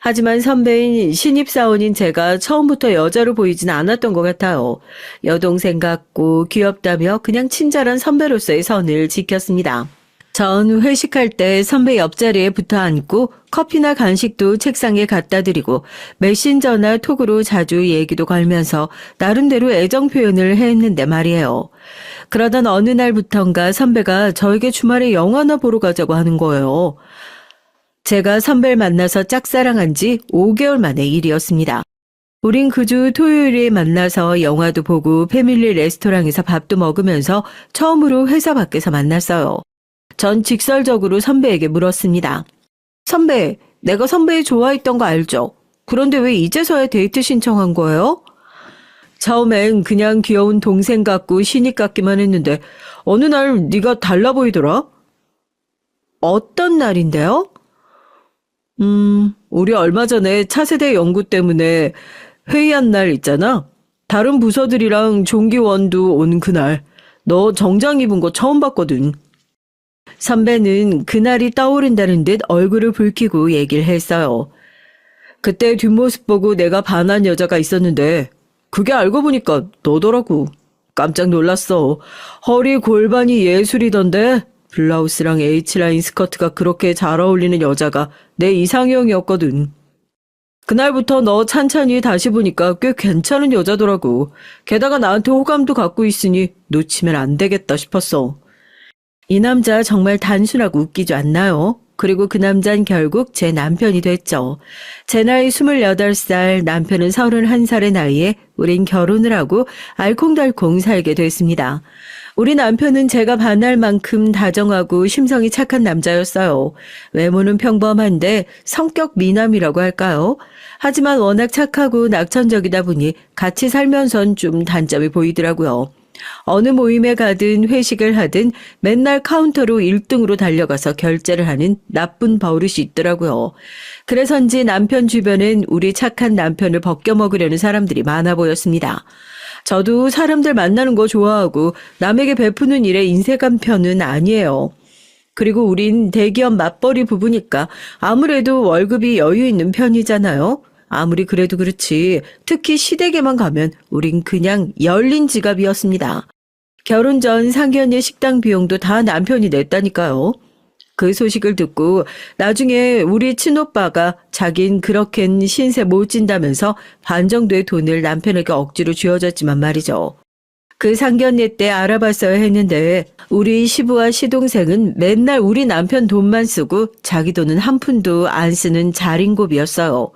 하지만 선배인 신입사원인 제가 처음부터 여자로 보이진 않았던 것 같아요. 여동생 같고 귀엽다며 그냥 친절한 선배로서의 선을 지켰습니다. 전 회식할 때 선배 옆자리에 붙어 앉고 커피나 간식도 책상에 갖다 드리고 메신저나 톡으로 자주 얘기도 걸면서 나름대로 애정 표현을 했는데 말이에요. 그러던 어느 날부턴가 선배가 저에게 주말에 영화나 보러 가자고 하는 거예요. 제가 선배를 만나서 짝사랑한 지 5개월 만의 일이었습니다. 우린 그 주 토요일에 만나서 영화도 보고 패밀리 레스토랑에서 밥도 먹으면서 처음으로 회사 밖에서 만났어요. 전 직설적으로 선배에게 물었습니다. 선배, 내가 선배 좋아했던 거 알죠? 그런데 왜 이제서야 데이트 신청한 거예요? 처음엔 그냥 귀여운 동생 같고 신입 같기만 했는데 어느 날 네가 달라 보이더라? 어떤 날인데요? 우리 얼마 전에 차세대 연구 때문에 회의한 날 있잖아. 다른 부서들이랑 종기원도 온 그날. 너 정장 입은 거 처음 봤거든. 선배는 그날이 떠오른다는 듯 얼굴을 붉히고 얘기를 했어요. 그때 뒷모습 보고 내가 반한 여자가 있었는데 그게 알고 보니까 너더라고. 깜짝 놀랐어. 허리 골반이 예술이던데 블라우스랑 H라인 스커트가 그렇게 잘 어울리는 여자가 내 이상형이었거든. 그날부터 너 찬찬히 다시 보니까 꽤 괜찮은 여자더라고. 게다가 나한테 호감도 갖고 있으니 놓치면 안 되겠다 싶었어. 이 남자 정말 단순하고 웃기지 않나요? 그리고 그 남자는 결국 제 남편이 됐죠. 제 나이 28살, 남편은 31살의 나이에 우린 결혼을 하고 알콩달콩 살게 됐습니다. 우리 남편은 제가 반할 만큼 다정하고 심성이 착한 남자였어요. 외모는 평범한데 성격 미남이라고 할까요? 하지만 워낙 착하고 낙천적이다 보니 같이 살면선 좀 단점이 보이더라고요. 어느 모임에 가든 회식을 하든 맨날 카운터로 1등으로 달려가서 결제를 하는 나쁜 버릇이 있더라고요. 그래서인지 남편 주변엔 우리 착한 남편을 벗겨먹으려는 사람들이 많아 보였습니다. 저도 사람들 만나는 거 좋아하고 남에게 베푸는 일에 인색한 편은 아니에요. 그리고 우린 대기업 맞벌이 부부니까 아무래도 월급이 여유 있는 편이잖아요. 아무리 그래도 그렇지 특히 시댁에만 가면 우린 그냥 열린 지갑이었습니다. 결혼 전 상견례 식당 비용도 다 남편이 냈다니까요. 그 소식을 듣고 나중에 우리 친오빠가 자긴 그렇겐 신세 못 진다면서 반 정도의 돈을 남편에게 억지로 쥐어줬지만 말이죠. 그 상견례 때 알아봤어야 했는데 우리 시부와 시동생은 맨날 우리 남편 돈만 쓰고 자기 돈은 한 푼도 안 쓰는 자린고비였어요.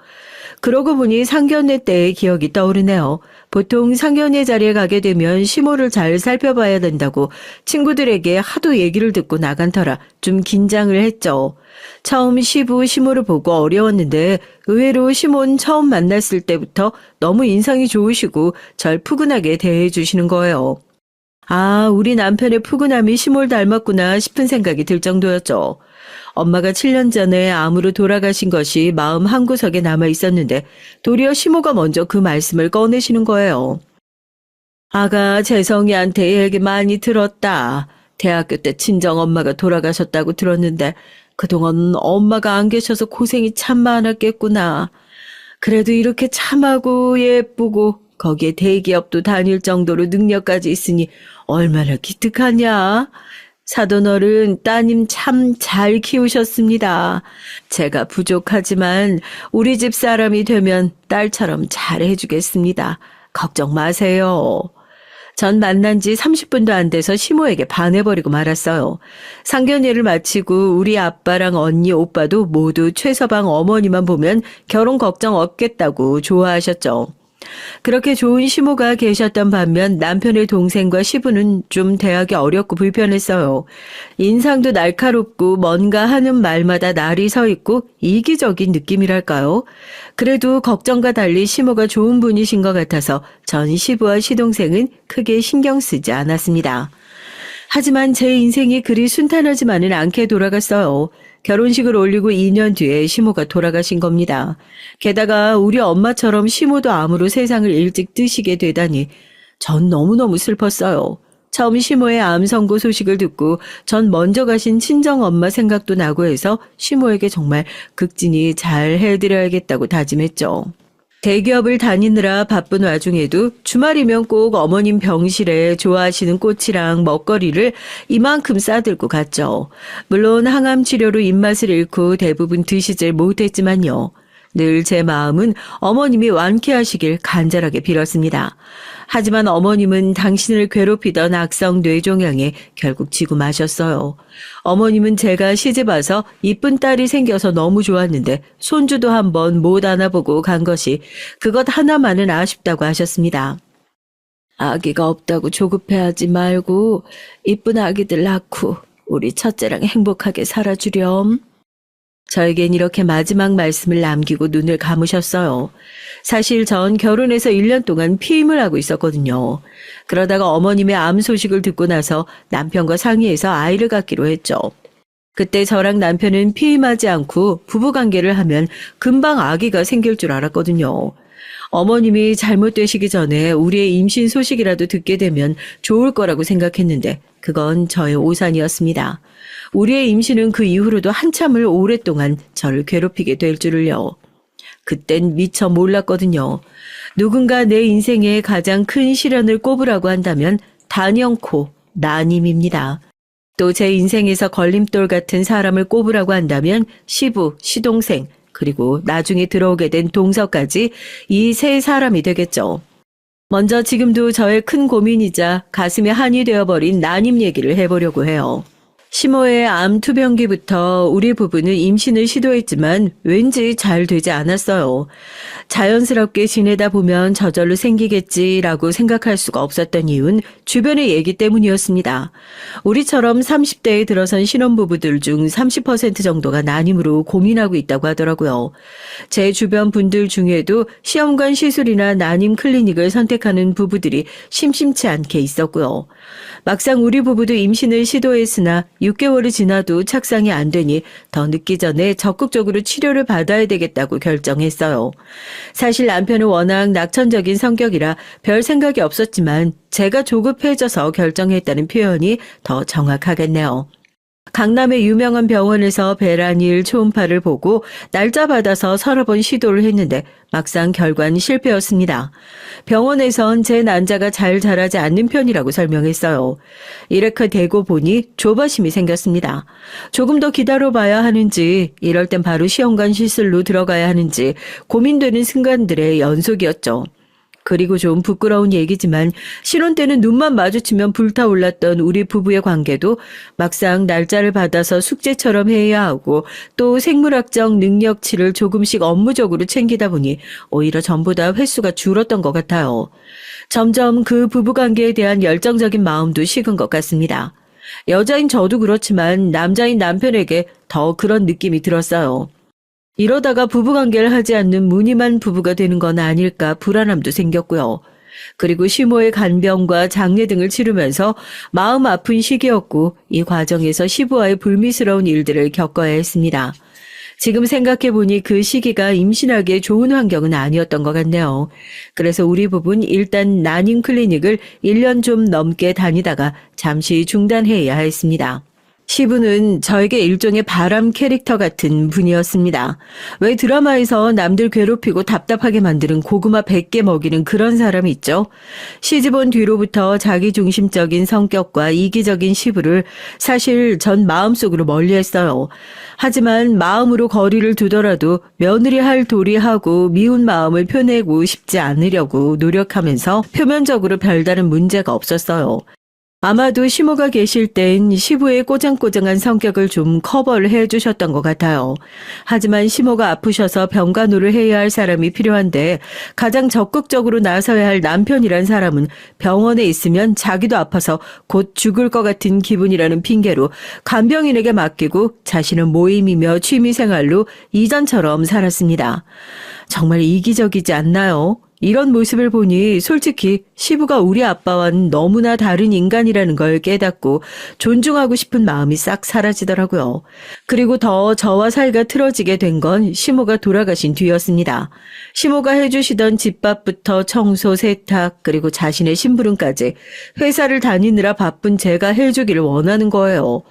그러고 보니 상견례 때의 기억이 떠오르네요. 보통 상견례 자리에 가게 되면 시모를 잘 살펴봐야 된다고 친구들에게 하도 얘기를 듣고 나간 터라 좀 긴장을 했죠. 처음 시부, 시모를 보고 어려웠는데 의외로 시모는 처음 만났을 때부터 너무 인상이 좋으시고 절 푸근하게 대해주시는 거예요. 아, 우리 남편의 푸근함이 시모를 닮았구나 싶은 생각이 들 정도였죠. 엄마가 7년 전에 암으로 돌아가신 것이 마음 한구석에 남아 있었는데 도리어 시모가 먼저 그 말씀을 꺼내시는 거예요. 아가 재성이한테 얘기 많이 들었다. 대학교 때 친정 엄마가 돌아가셨다고 들었는데 그동안 엄마가 안 계셔서 고생이 참 많았겠구나. 그래도 이렇게 참하고 예쁘고 거기에 대기업도 다닐 정도로 능력까지 있으니 얼마나 기특하냐. 사돈어른 따님 참 잘 키우셨습니다. 제가 부족하지만 우리 집 사람이 되면 딸처럼 잘 해주겠습니다. 걱정 마세요. 전 만난 지 30분도 안 돼서 시모에게 반해버리고 말았어요. 상견례를 마치고 우리 아빠랑 언니, 오빠도 모두 최서방 어머니만 보면 결혼 걱정 없겠다고 좋아하셨죠. 그렇게 좋은 시모가 계셨던 반면 남편의 동생과 시부는 좀 대하기 어렵고 불편했어요. 인상도 날카롭고 뭔가 하는 말마다 날이 서 있고 이기적인 느낌이랄까요. 그래도 걱정과 달리 시모가 좋은 분이신 것 같아서 전 시부와 시동생은 크게 신경 쓰지 않았습니다. 하지만 제 인생이 그리 순탄하지만은 않게 돌아갔어요. 결혼식을 올리고 2년 뒤에 시모가 돌아가신 겁니다. 게다가 우리 엄마처럼 시모도 암으로 세상을 일찍 뜨시게 되다니 전 너무너무 슬펐어요. 처음 시모의 암 선고 소식을 듣고 전 먼저 가신 친정엄마 생각도 나고 해서 시모에게 정말 극진히 잘 해드려야겠다고 다짐했죠. 대기업을 다니느라 바쁜 와중에도 주말이면 꼭 어머님 병실에 좋아하시는 꽃이랑 먹거리를 이만큼 싸들고 갔죠. 물론 항암 치료로 입맛을 잃고 대부분 드시질 못했지만요. 늘 제 마음은 어머님이 완쾌하시길 간절하게 빌었습니다. 하지만 어머님은 당신을 괴롭히던 악성 뇌종양에 결국 지고 마셨어요. 어머님은 제가 시집와서 이쁜 딸이 생겨서 너무 좋았는데 손주도 한번 못 안아보고 간 것이 그것 하나만은 아쉽다고 하셨습니다. 아기가 없다고 조급해하지 말고 이쁜 아기들 낳고 우리 첫째랑 행복하게 살아주렴. 저에겐 이렇게 마지막 말씀을 남기고 눈을 감으셨어요. 사실 전 결혼해서 1년 동안 피임을 하고 있었거든요. 그러다가 어머님의 암 소식을 듣고 나서 남편과 상의해서 아이를 갖기로 했죠. 그때 저랑 남편은 피임하지 않고 부부관계를 하면 금방 아기가 생길 줄 알았거든요. 어머님이 잘못되시기 전에 우리의 임신 소식이라도 듣게 되면 좋을 거라고 생각했는데 그건 저의 오산이었습니다. 우리의 임신은 그 이후로도 한참을 오랫동안 저를 괴롭히게 될 줄을요. 그땐 미처 몰랐거든요. 누군가 내 인생에 가장 큰 시련을 꼽으라고 한다면 단연코 나님입니다. 또 제 인생에서 걸림돌 같은 사람을 꼽으라고 한다면 시부, 시동생, 그리고 나중에 들어오게 된 동서까지 이 세 사람이 되겠죠. 먼저 지금도 저의 큰 고민이자 가슴에 한이 되어버린 나님 얘기를 해보려고 해요. 시모의 암 투병기부터 우리 부부는 임신을 시도했지만 왠지 잘 되지 않았어요. 자연스럽게 지내다 보면 저절로 생기겠지라고 생각할 수가 없었던 이유는 주변의 얘기 때문이었습니다. 우리처럼 30대에 들어선 신혼부부들 중 30% 정도가 난임으로 고민하고 있다고 하더라고요. 제 주변 분들 중에도 시험관 시술이나 난임 클리닉을 선택하는 부부들이 심심치 않게 있었고요. 막상 우리 부부도 임신을 시도했으나 6개월이 지나도 착상이 안 되니 더 늦기 전에 적극적으로 치료를 받아야 되겠다고 결정했어요. 사실 남편은 워낙 낙천적인 성격이라 별 생각이 없었지만 제가 조급해져서 결정했다는 표현이 더 정확하겠네요. 강남의 유명한 병원에서 배란일 초음파를 보고 날짜 받아서 서너 번 시도를 했는데 막상 결과는 실패였습니다. 병원에선 제 난자가 잘 자라지 않는 편이라고 설명했어요. 이렇게 되고 보니 조바심이 생겼습니다. 조금 더 기다려봐야 하는지 이럴 땐 바로 시험관 시술로 들어가야 하는지 고민되는 순간들의 연속이었죠. 그리고 좀 부끄러운 얘기지만 신혼 때는 눈만 마주치면 불타올랐던 우리 부부의 관계도 막상 날짜를 받아서 숙제처럼 해야 하고 또 생물학적 능력치를 조금씩 업무적으로 챙기다 보니 오히려 전보다 횟수가 줄었던 것 같아요. 점점 그 부부관계에 대한 열정적인 마음도 식은 것 같습니다. 여자인 저도 그렇지만 남자인 남편에게 더 그런 느낌이 들었어요. 이러다가 부부관계를 하지 않는 무늬만 부부가 되는 건 아닐까 불안함도 생겼고요. 그리고 시모의 간병과 장례 등을 치르면서 마음 아픈 시기였고 이 과정에서 시부와의 불미스러운 일들을 겪어야 했습니다. 지금 생각해보니 그 시기가 임신하기에 좋은 환경은 아니었던 것 같네요. 그래서 우리 부부는 일단 난임 클리닉을 1년 좀 넘게 다니다가 잠시 중단해야 했습니다. 시부는 저에게 일종의 바람 캐릭터 같은 분이었습니다. 왜 드라마에서 남들 괴롭히고 답답하게 만드는 고구마 100개 먹이는 그런 사람이 있죠? 시집온 뒤로부터 자기중심적인 성격과 이기적인 시부를 사실 전 마음속으로 멀리했어요. 하지만 마음으로 거리를 두더라도 며느리 할 도리하고 미운 마음을 표내고 싶지 않으려고 노력하면서 표면적으로 별다른 문제가 없었어요. 아마도 시모가 계실 땐 시부의 꼬장꼬장한 성격을 좀 커버를 해주셨던 것 같아요. 하지만 시모가 아프셔서 병간호를 해야 할 사람이 필요한데 가장 적극적으로 나서야 할 남편이란 사람은 병원에 있으면 자기도 아파서 곧 죽을 것 같은 기분이라는 핑계로 간병인에게 맡기고 자신은 모임이며 취미생활로 이전처럼 살았습니다. 정말 이기적이지 않나요? 이런 모습을 보니 솔직히 시부가 우리 아빠와는 너무나 다른 인간이라는 걸 깨닫고 존중하고 싶은 마음이 싹 사라지더라고요. 그리고 더 저와 사이가 틀어지게 된 건 시모가 돌아가신 뒤였습니다. 시모가 해주시던 집밥부터 청소, 세탁, 그리고 자신의 심부름까지 회사를 다니느라 바쁜 제가 해주기를 원하는 거예요.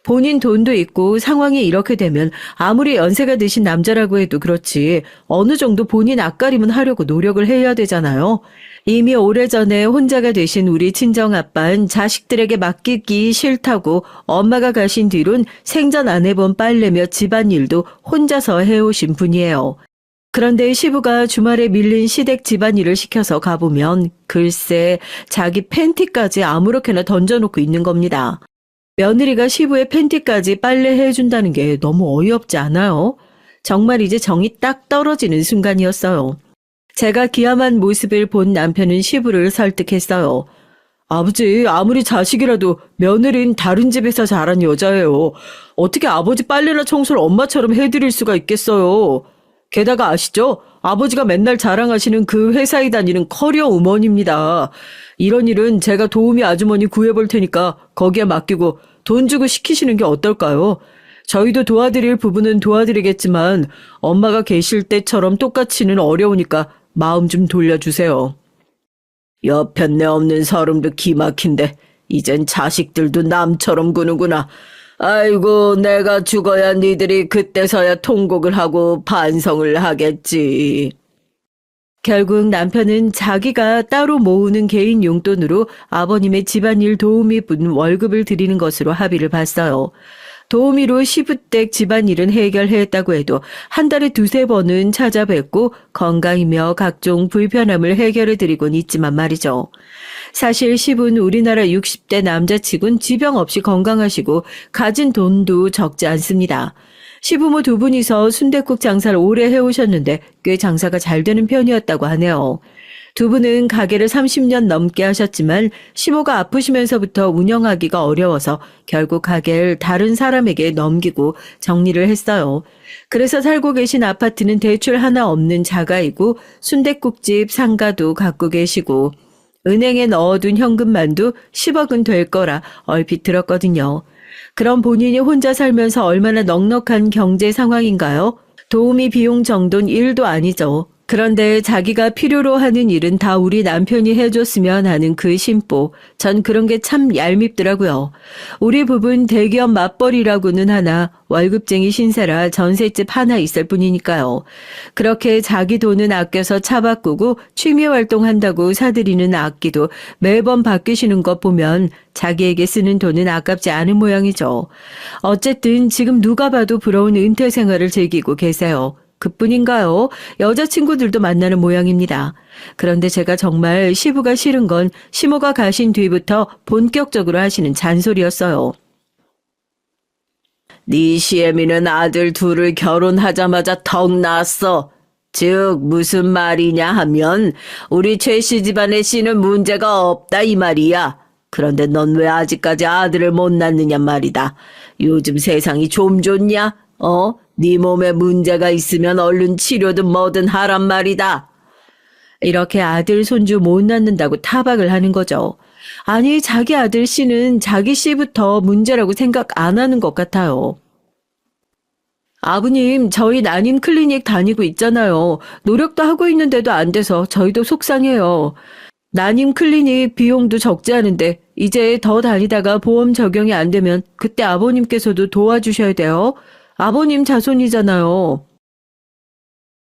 본인 돈도 있고 상황이 이렇게 되면 아무리 연세가 드신 남자라고 해도 그렇지 어느 정도 본인 앞가림은 하려고 노력을 해야 되잖아요. 이미 오래전에 혼자가 되신 우리 친정아빠는 자식들에게 맡기기 싫다고 엄마가 가신 뒤론 생전 안 해본 빨래며 집안일도 혼자서 해오신 분이에요. 그런데 시부가 주말에 밀린 시댁 집안일을 시켜서 가보면 글쎄 자기 팬티까지 아무렇게나 던져놓고 있는 겁니다. 며느리가 시부의 팬티까지 빨래해준다는 게 너무 어이없지 않아요? 정말 이제 정이 딱 떨어지는 순간이었어요. 제가 기함한 모습을 본 남편은 시부를 설득했어요. 아버지, 아무리 자식이라도 며느리는 다른 집에서 자란 여자예요. 어떻게 아버지 빨래나 청소를 엄마처럼 해드릴 수가 있겠어요. 게다가 아시죠? 아버지가 맨날 자랑하시는 그 회사에 다니는 커리어 우먼입니다. 이런 일은 제가 도우미 아주머니 구해볼 테니까 거기에 맡기고 돈 주고 시키시는 게 어떨까요? 저희도 도와드릴 부분은 도와드리겠지만 엄마가 계실 때처럼 똑같이는 어려우니까 마음 좀 돌려주세요. 여편네 없는 서름도 기막힌데 이젠 자식들도 남처럼 구는구나. 아이고, 내가 죽어야 니들이 그때서야 통곡을 하고 반성을 하겠지. 결국 남편은 자기가 따로 모으는 개인 용돈으로 아버님의 집안일 도우미 분 월급을 드리는 것으로 합의를 봤어요. 도우미로 시부댁 집안일은 해결했다고 해도 한 달에 두세 번은 찾아뵙고 건강이며 각종 불편함을 해결해 드리곤 있지만 말이죠. 사실 시부는 우리나라 60대 남자치곤 지병 없이 건강하시고 가진 돈도 적지 않습니다. 시부모 두 분이서 순댓국 장사를 오래 해오셨는데 꽤 장사가 잘 되는 편이었다고 하네요. 두 분은 가게를 30년 넘게 하셨지만 시모가 아프시면서부터 운영하기가 어려워서 결국 가게를 다른 사람에게 넘기고 정리를 했어요. 그래서 살고 계신 아파트는 대출 하나 없는 자가이고 순댓국집 상가도 갖고 계시고 은행에 넣어둔 현금만도 10억은 될 거라 얼핏 들었거든요. 그럼 본인이 혼자 살면서 얼마나 넉넉한 경제 상황인가요? 도우미 비용 정도는 1도 아니죠. 그런데 자기가 필요로 하는 일은 다 우리 남편이 해줬으면 하는 그 심보. 전 그런 게 참 얄밉더라고요. 우리 부부는 대기업 맞벌이라고는 하나 월급쟁이 신세라 전셋집 하나 있을 뿐이니까요. 그렇게 자기 돈은 아껴서 차 바꾸고 취미 활동한다고 사들이는 악기도 매번 바뀌시는 것 보면 자기에게 쓰는 돈은 아깝지 않은 모양이죠. 어쨌든 지금 누가 봐도 부러운 은퇴 생활을 즐기고 계세요. 그뿐인가요? 여자친구들도 만나는 모양입니다. 그런데 제가 정말 시부가 싫은 건 시모가 가신 뒤부터 본격적으로 하시는 잔소리였어요. 네 시애미는 아들 둘을 결혼하자마자 턱 났어. 즉 무슨 말이냐 하면 우리 최씨 집안의 씨는 문제가 없다 이 말이야. 그런데 넌 왜 아직까지 아들을 못 낳느냐 말이다. 요즘 세상이 좀 좋냐? 네 몸에 문제가 있으면 얼른 치료든 뭐든 하란 말이다. 이렇게 아들 손주 못 낳는다고 타박을 하는 거죠. 아니 자기 아들 씨는 자기 씨부터 문제라고 생각 안 하는 것 같아요. 아버님, 저희 난임 클리닉 다니고 있잖아요. 노력도 하고 있는데도 안 돼서 저희도 속상해요. 난임 클리닉 비용도 적지 않은데 이제 더 다니다가 보험 적용이 안 되면 그때 아버님께서도 도와주셔야 돼요. 아버님 자손이잖아요.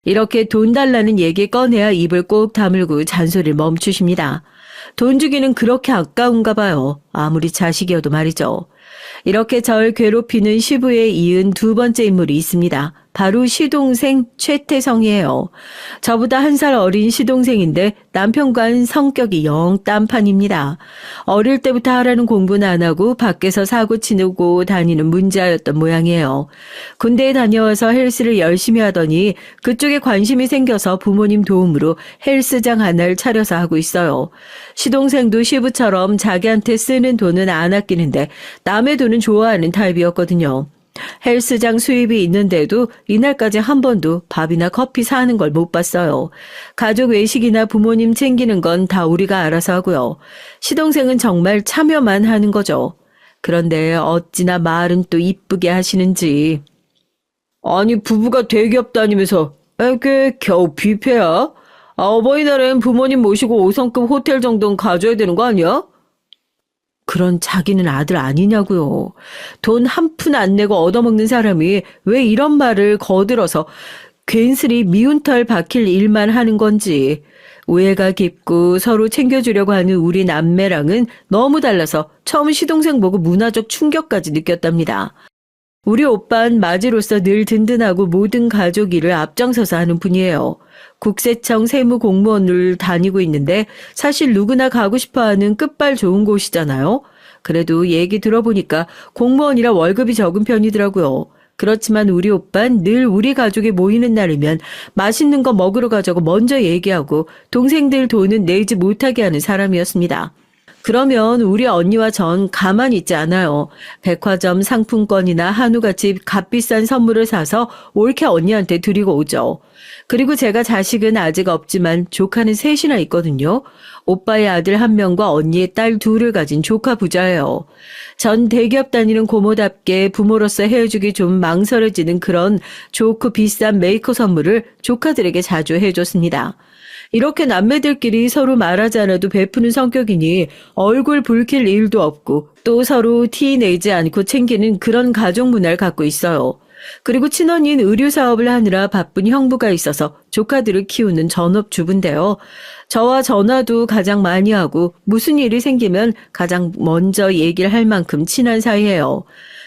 이렇게 돈 달라는 얘기 꺼내야 입을 꼭 다물고 잔소리를 멈추십니다. 돈 주기는 그렇게 아까운가 봐요. 아무리 자식이어도 말이죠. 이렇게 절 괴롭히는 시부에 이은 두 번째 인물이 있습니다. 바로 시동생 최태성이에요. 저보다 한 살 어린 시동생인데 남편과는 성격이 영 딴판입니다. 어릴 때부터 하라는 공부는 안 하고 밖에서 사고 치고 다니는 문제아였던 모양이에요. 군대에 다녀와서 헬스를 열심히 하더니 그쪽에 관심이 생겨서 부모님 도움으로 헬스장 하나를 차려서 하고 있어요. 시동생도 시부처럼 자기한테 쓰는 돈은 안 아끼는데 남의 돈은 좋아하는 타입이었거든요. 헬스장 수입이 있는데도 이날까지 한 번도 밥이나 커피 사는 걸 못 봤어요. 가족 외식이나 부모님 챙기는 건 다 우리가 알아서 하고요. 시동생은 정말 참여만 하는 거죠. 그런데 어찌나 말은 또 이쁘게 하시는지. 아니 부부가 대기업 다니면서 에게 겨우 뷔페야? 어버이날엔 부모님 모시고 5성급 호텔 정도는 가져야 되는 거 아니야? 그런 자기는 아들 아니냐고요. 돈 한 푼 안 내고 얻어먹는 사람이 왜 이런 말을 거들어서 괜스레 미운 털 박힐 일만 하는 건지. 오해가 깊고 서로 챙겨주려고 하는 우리 남매랑은 너무 달라서 처음 시동생 보고 문화적 충격까지 느꼈답니다. 우리 오빠는 마지로서 늘 든든하고 모든 가족 일을 앞장서서 하는 분이에요. 국세청 세무공무원을 다니고 있는데 사실 누구나 가고 싶어하는 끝발 좋은 곳이잖아요. 그래도 얘기 들어보니까 공무원이라 월급이 적은 편이더라고요. 그렇지만 우리 오빠는 늘 우리 가족이 모이는 날이면 맛있는 거 먹으러 가자고 먼저 얘기하고 동생들 돈은 내지 못하게 하는 사람이었습니다. 그러면 우리 언니와 전 가만히 있지 않아요. 백화점 상품권이나 한우같이 값비싼 선물을 사서 옳게 언니한테 드리고 오죠. 그리고 제가 자식은 아직 없지만 조카는 셋이나 있거든요. 오빠의 아들 한 명과 언니의 딸 둘을 가진 조카 부자예요. 전 대기업 다니는 고모답게 부모로서 해주기 좀 망설여지는 그런 좋고 비싼 메이커 선물을 조카들에게 자주 해줬습니다. 이렇게 남매들끼리 서로 말하지 않아도 베푸는 성격이니 얼굴 붉힐 일도 없고 또 서로 티 내지 않고 챙기는 그런 가족 문화를 갖고 있어요. 그리고 친언니는 의류 사업을 하느라 바쁜 형부가 있어서 조카들을 키우는 전업주부인데요. 저와 전화도 가장 많이 하고 무슨 일이 생기면 가장 먼저 얘기를 할 만큼 친한 사이예요.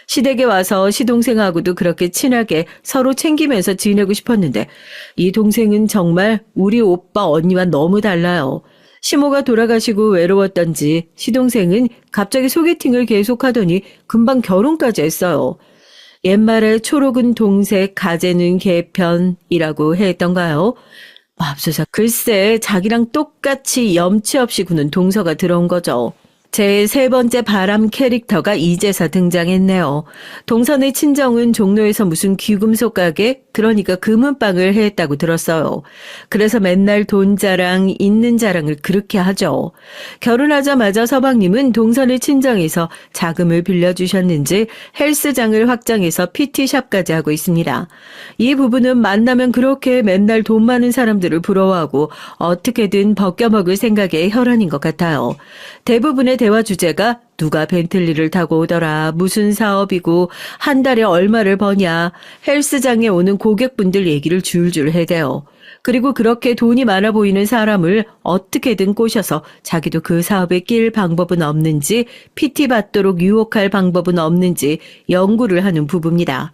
시댁에 와서 시동생하고도 그렇게 친하게 서로 챙기면서 지내고 싶었는데 이 동생은 정말 우리 오빠 언니와 너무 달라요. 시모가 돌아가시고 외로웠던지 시동생은 갑자기 소개팅을 계속하더니 금방 결혼까지 했어요. 옛말에 초록은 동색, 가재는 개편이라고 했던가요? 맙소사, 글쎄 자기랑 똑같이 염치 없이 구는 동서가 들어온 거죠. 제 세 번째 바람 캐릭터가 이제서 등장했네요. 동선의 친정은 종로에서 무슨 귀금속 가게, 그러니까 금은방을 했다고 들었어요. 그래서 맨날 돈 자랑, 있는 자랑을 그렇게 하죠. 결혼하자마자 서방님은 동선의 친정에서 자금을 빌려주셨는지 헬스장을 확장해서 PT샵까지 하고 있습니다. 이 부부는 만나면 그렇게 맨날 돈 많은 사람들을 부러워하고 어떻게든 벗겨먹을 생각에 혈안인 것 같아요. 대부분의 대화 주제가 누가 벤틀리를 타고 오더라, 무슨 사업이고 한 달에 얼마를 버냐, 헬스장에 오는 고객분들 얘기를 줄줄 해대요. 그리고 그렇게 돈이 많아 보이는 사람을 어떻게든 꼬셔서 자기도 그 사업에 낄 방법은 없는지, PT 받도록 유혹할 방법은 없는지 연구를 하는 부부입니다.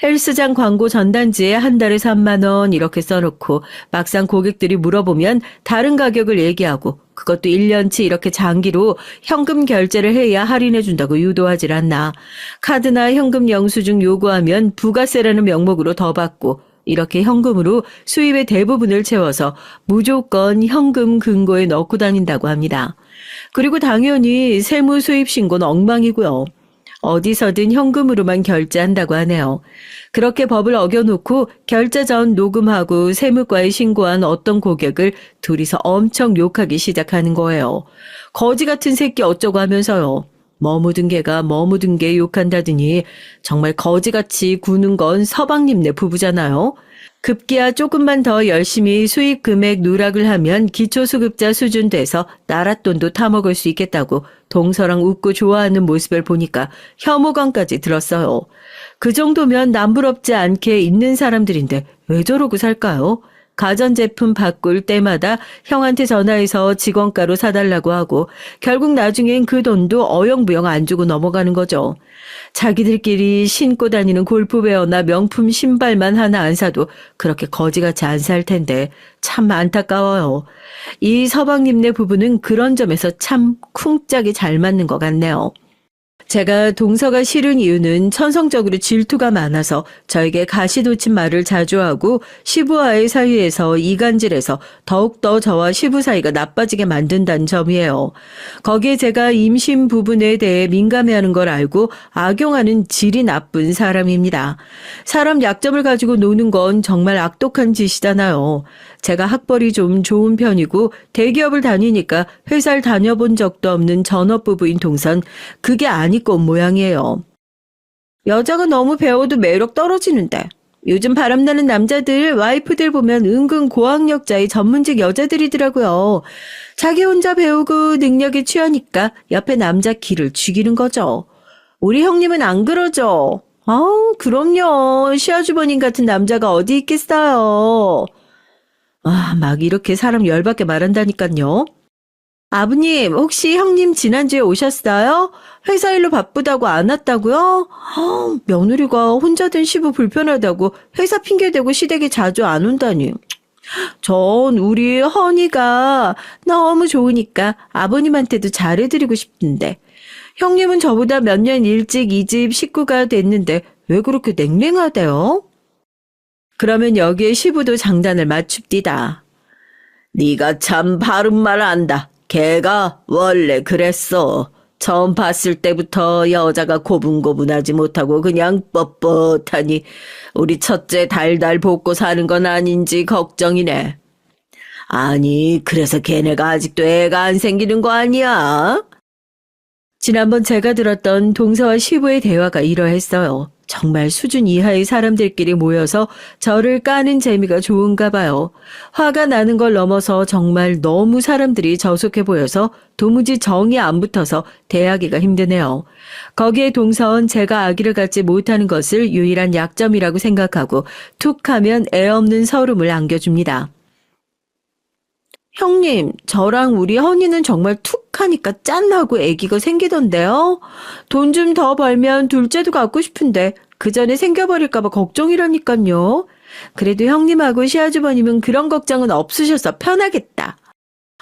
헬스장 광고 전단지에 한 달에 3만 원 이렇게 써놓고 막상 고객들이 물어보면 다른 가격을 얘기하고 그것도 1년치 이렇게 장기로 현금 결제를 해야 할인해준다고 유도하질 않나. 카드나 현금 영수증 요구하면 부가세라는 명목으로 더 받고 이렇게 현금으로 수입의 대부분을 채워서 무조건 현금 금고에 넣고 다닌다고 합니다. 그리고 당연히 세무 수입 신고는 엉망이고요. 어디서든 현금으로만 결제한다고 하네요. 그렇게 법을 어겨놓고 결제 전 녹음하고 세무과에 신고한 어떤 고객을 둘이서 엄청 욕하기 시작하는 거예요. 거지 같은 새끼 어쩌고 하면서요. 머무든 개가 머무든 개 욕한다더니 정말 거지같이 구는 건 서방님네 부부잖아요. 급기야 조금만 더 열심히 수입 금액 누락을 하면 기초수급자 수준 돼서 나랏돈도 타먹을 수 있겠다고 동서랑 웃고 좋아하는 모습을 보니까 혐오감까지 들었어요. 그 정도면 남부럽지 않게 있는 사람들인데 왜 저러고 살까요? 가전제품 바꿀 때마다 형한테 전화해서 직원가로 사달라고 하고 결국 나중엔 그 돈도 어영부영 안 주고 넘어가는 거죠. 자기들끼리 신고 다니는 골프웨어나 명품 신발만 하나 안 사도 그렇게 거지같이 안 살 텐데 참 안타까워요. 이 서방님네 부부는 그런 점에서 참 쿵짝이 잘 맞는 것 같네요. 제가 동서가 싫은 이유는 천성적으로 질투가 많아서 저에게 가시돋친 말을 자주 하고 시부와의 사이에서 이간질해서 더욱더 저와 시부 사이가 나빠지게 만든다는 점이에요. 거기에 제가 임신 부분에 대해 민감해하는 걸 알고 악용하는 질이 나쁜 사람입니다. 사람 약점을 가지고 노는 건 정말 악독한 짓이잖아요. 제가 학벌이 좀 좋은 편이고 대기업을 다니니까 회사를 다녀본 적도 없는 전업부부인 동선, 그게 아니고 온 모양이에요. 여자가 너무 배워도 매력 떨어지는데 요즘 바람나는 남자들 와이프들 보면 은근 고학력자의 전문직 여자들이더라고요. 자기 혼자 배우고 능력에 취하니까 옆에 남자 기를 죽이는 거죠. 우리 형님은 안 그러죠? 그럼요. 시아주버님 같은 남자가 어디 있겠어요. 막 이렇게 사람 열받게 말한다니까요. 아버님, 혹시 형님 지난주에 오셨어요? 회사 일로 바쁘다고 안 왔다고요? 며느리가 혼자 된 시부 불편하다고 회사 핑계대고 시댁에 자주 안 온다니. 전 우리 허니가 너무 좋으니까 아버님한테도 잘해드리고 싶은데. 형님은 저보다 몇 년 일찍 이 집 식구가 됐는데 왜 그렇게 냉랭하대요? 그러면 여기에 시부도 장단을 맞춥디다. 네가 참 바른 말 안다. 걔가 원래 그랬어. 처음 봤을 때부터 여자가 고분고분하지 못하고 그냥 뻣뻣하니 우리 첫째 달달 볶고 사는 건 아닌지 걱정이네. 아니, 그래서 걔네가 아직도 애가 안 생기는 거 아니야? 지난번 제가 들었던 동서와 시부의 대화가 이러했어요. 정말 수준 이하의 사람들끼리 모여서 저를 까는 재미가 좋은가 봐요. 화가 나는 걸 넘어서 정말 너무 사람들이 저속해 보여서 도무지 정이 안 붙어서 대하기가 힘드네요. 거기에 동서는 제가 아기를 갖지 못하는 것을 유일한 약점이라고 생각하고 툭 하면 애 없는 서름을 안겨줍니다. 형님, 저랑 우리 허니는 정말 툭 하니까 짠하고 애기가 생기던데요? 돈 좀 더 벌면 둘째도 갖고 싶은데 그 전에 생겨버릴까봐 걱정이라니깐요. 그래도 형님하고 시아주버님은 그런 걱정은 없으셔서 편하겠다.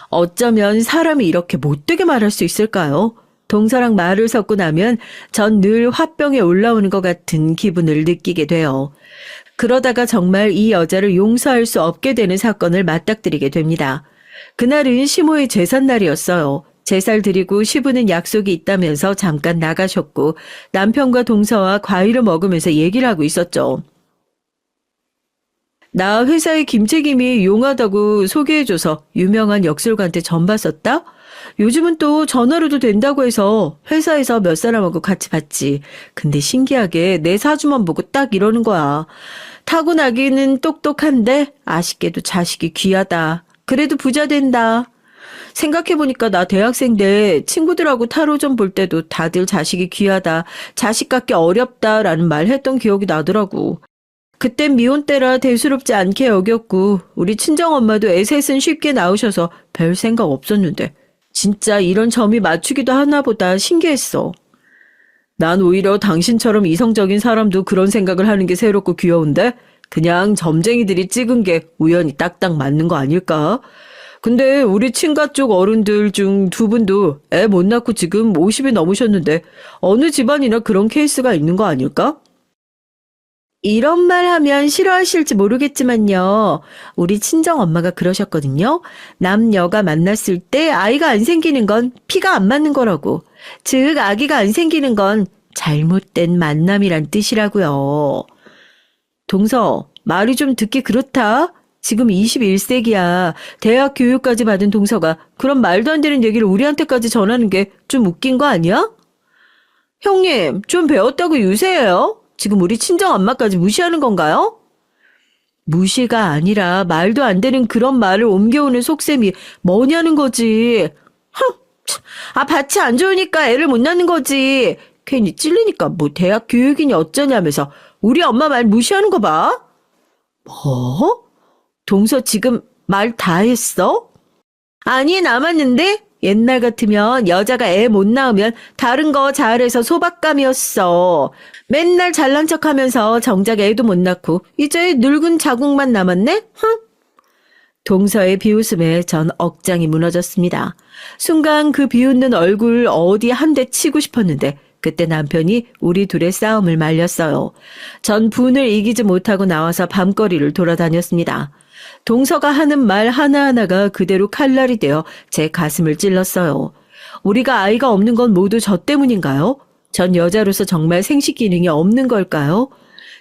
어쩌면 사람이 이렇게 못되게 말할 수 있을까요? 동서랑 말을 섞고 나면 전 늘 화병에 올라오는 것 같은 기분을 느끼게 돼요. 그러다가 정말 이 여자를 용서할 수 없게 되는 사건을 맞닥뜨리게 됩니다. 그날은 시모의 제삿날이었어요. 제살 드리고 시부는 약속이 있다면서 잠깐 나가셨고 남편과 동서와 과일을 먹으면서 얘기를 하고 있었죠. 나 회사에 김책임이 용하다고 소개해줘서 유명한 역술가한테 전봤었다? 요즘은 또 전화로도 된다고 해서 회사에서 몇 사람하고 같이 봤지. 근데 신기하게 내 사주만 보고 딱 이러는 거야. 타고나기는 똑똑한데 아쉽게도 자식이 귀하다. 그래도 부자 된다. 생각해보니까 나 대학생 때 친구들하고 타로점 볼 때도 다들 자식이 귀하다, 자식 갖기 어렵다라는 말 했던 기억이 나더라고. 그땐 미혼 때라 대수롭지 않게 여겼고 우리 친정엄마도 애 셋은 쉽게 낳으셔서 별 생각 없었는데 진짜 이런 점이 맞추기도 하나 보다 신기했어. 난 오히려 당신처럼 이성적인 사람도 그런 생각을 하는 게 새롭고 귀여운데 그냥 점쟁이들이 찍은 게 우연히 딱딱 맞는 거 아닐까? 근데 우리 친가 쪽 어른들 중 두 분도 애 못 낳고 지금 50이 넘으셨는데 어느 집안이나 그런 케이스가 있는 거 아닐까? 이런 말 하면 싫어하실지 모르겠지만요. 우리 친정 엄마가 그러셨거든요. 남녀가 만났을 때 아이가 안 생기는 건 피가 안 맞는 거라고. 즉 아기가 안 생기는 건 잘못된 만남이란 뜻이라고요. 동서, 말이 좀 듣기 그렇다. 지금 21세기야. 대학 교육까지 받은 동서가 그런 말도 안 되는 얘기를 우리한테까지 전하는 게 좀 웃긴 거 아니야? 형님, 좀 배웠다고 유세해요. 지금 우리 친정엄마까지 무시하는 건가요? 무시가 아니라 말도 안 되는 그런 말을 옮겨오는 속셈이 뭐냐는 거지. 흥! 밭이 안 좋으니까 애를 못 낳는 거지. 괜히 찔리니까 뭐 대학 교육이니 어쩌냐면서 우리 엄마 말 무시하는 거 봐. 뭐? 동서 지금 말 다 했어? 아니, 남았는데? 옛날 같으면 여자가 애 못 낳으면 다른 거 잘해서 소박감이었어. 맨날 잘난 척하면서 정작 애도 못 낳고 이제 늙은 자국만 남았네? 흥? 동서의 비웃음에 전 억장이 무너졌습니다. 순간 그 비웃는 얼굴 어디 한 대 치고 싶었는데 그때 남편이 우리 둘의 싸움을 말렸어요. 전 분을 이기지 못하고 나와서 밤거리를 돌아다녔습니다. 동서가 하는 말 하나하나가 그대로 칼날이 되어 제 가슴을 찔렀어요. 우리가 아이가 없는 건 모두 저 때문인가요? 전 여자로서 정말 생식 기능이 없는 걸까요?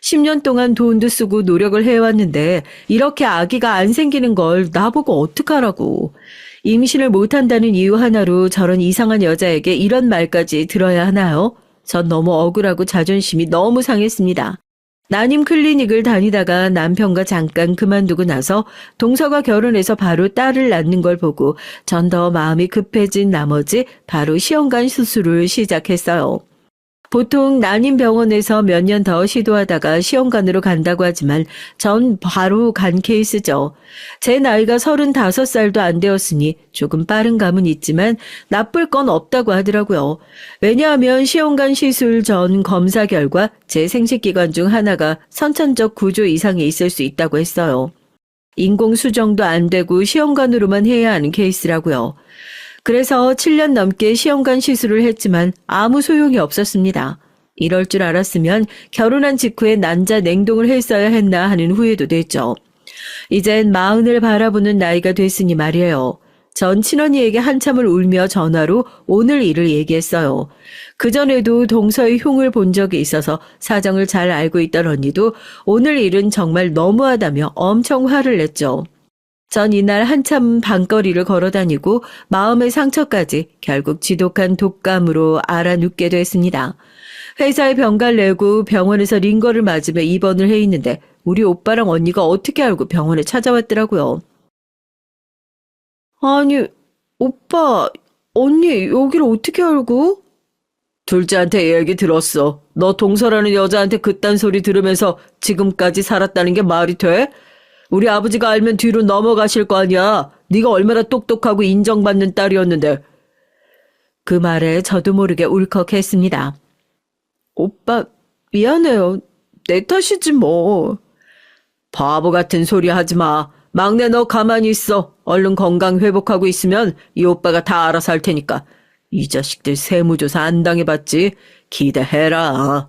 10년 동안 돈도 쓰고 노력을 해왔는데 이렇게 아기가 안 생기는 걸 나보고 어떡하라고. 임신을 못한다는 이유 하나로 저런 이상한 여자에게 이런 말까지 들어야 하나요? 전 너무 억울하고 자존심이 너무 상했습니다. 난임 클리닉을 다니다가 남편과 잠깐 그만두고 나서 동서가 결혼해서 바로 딸을 낳는 걸 보고 전 더 마음이 급해진 나머지 바로 시험관 수술을 시작했어요. 보통 난임병원에서 몇 년 더 시도하다가 시험관으로 간다고 하지만 전 바로 간 케이스죠. 제 나이가 35살도 안 되었으니 조금 빠른 감은 있지만 나쁠 건 없다고 하더라고요. 왜냐하면 시험관 시술 전 검사 결과 제 생식기관 중 하나가 선천적 구조 이상이 있을 수 있다고 했어요. 인공 수정도 안 되고 시험관으로만 해야 하는 케이스라고요. 그래서 7년 넘게 시험관 시술을 했지만 아무 소용이 없었습니다. 이럴 줄 알았으면 결혼한 직후에 난자 냉동을 했어야 했나 하는 후회도 됐죠. 이젠 40을 바라보는 나이가 됐으니 말이에요. 전 친언니에게 한참을 울며 전화로 오늘 일을 얘기했어요. 그전에도 동서의 흉을 본 적이 있어서 사정을 잘 알고 있던 언니도 오늘 일은 정말 너무하다며 엄청 화를 냈죠. 전 이날 한참 밤거리를 걸어다니고 마음의 상처까지 결국 지독한 독감으로 앓아눕게 됐습니다. 회사에 병가를 내고 병원에서 링거를 맞으며 입원을 해 있는데 우리 오빠랑 언니가 어떻게 알고 병원에 찾아왔더라고요. 아니, 오빠, 언니 여기를 어떻게 알고? 둘째한테 얘기 들었어. 너 동서라는 여자한테 그딴 소리 들으면서 지금까지 살았다는 게 말이 돼? 우리 아버지가 알면 뒤로 넘어가실 거 아니야. 네가 얼마나 똑똑하고 인정받는 딸이었는데. 그 말에 저도 모르게 울컥했습니다. 오빠, 미안해요. 내 탓이지 뭐. 바보 같은 소리 하지 마. 막내 너 가만히 있어. 얼른 건강 회복하고 있으면 이 오빠가 다 알아서 할 테니까. 이 자식들 세무조사 안 당해봤지? 기대해라.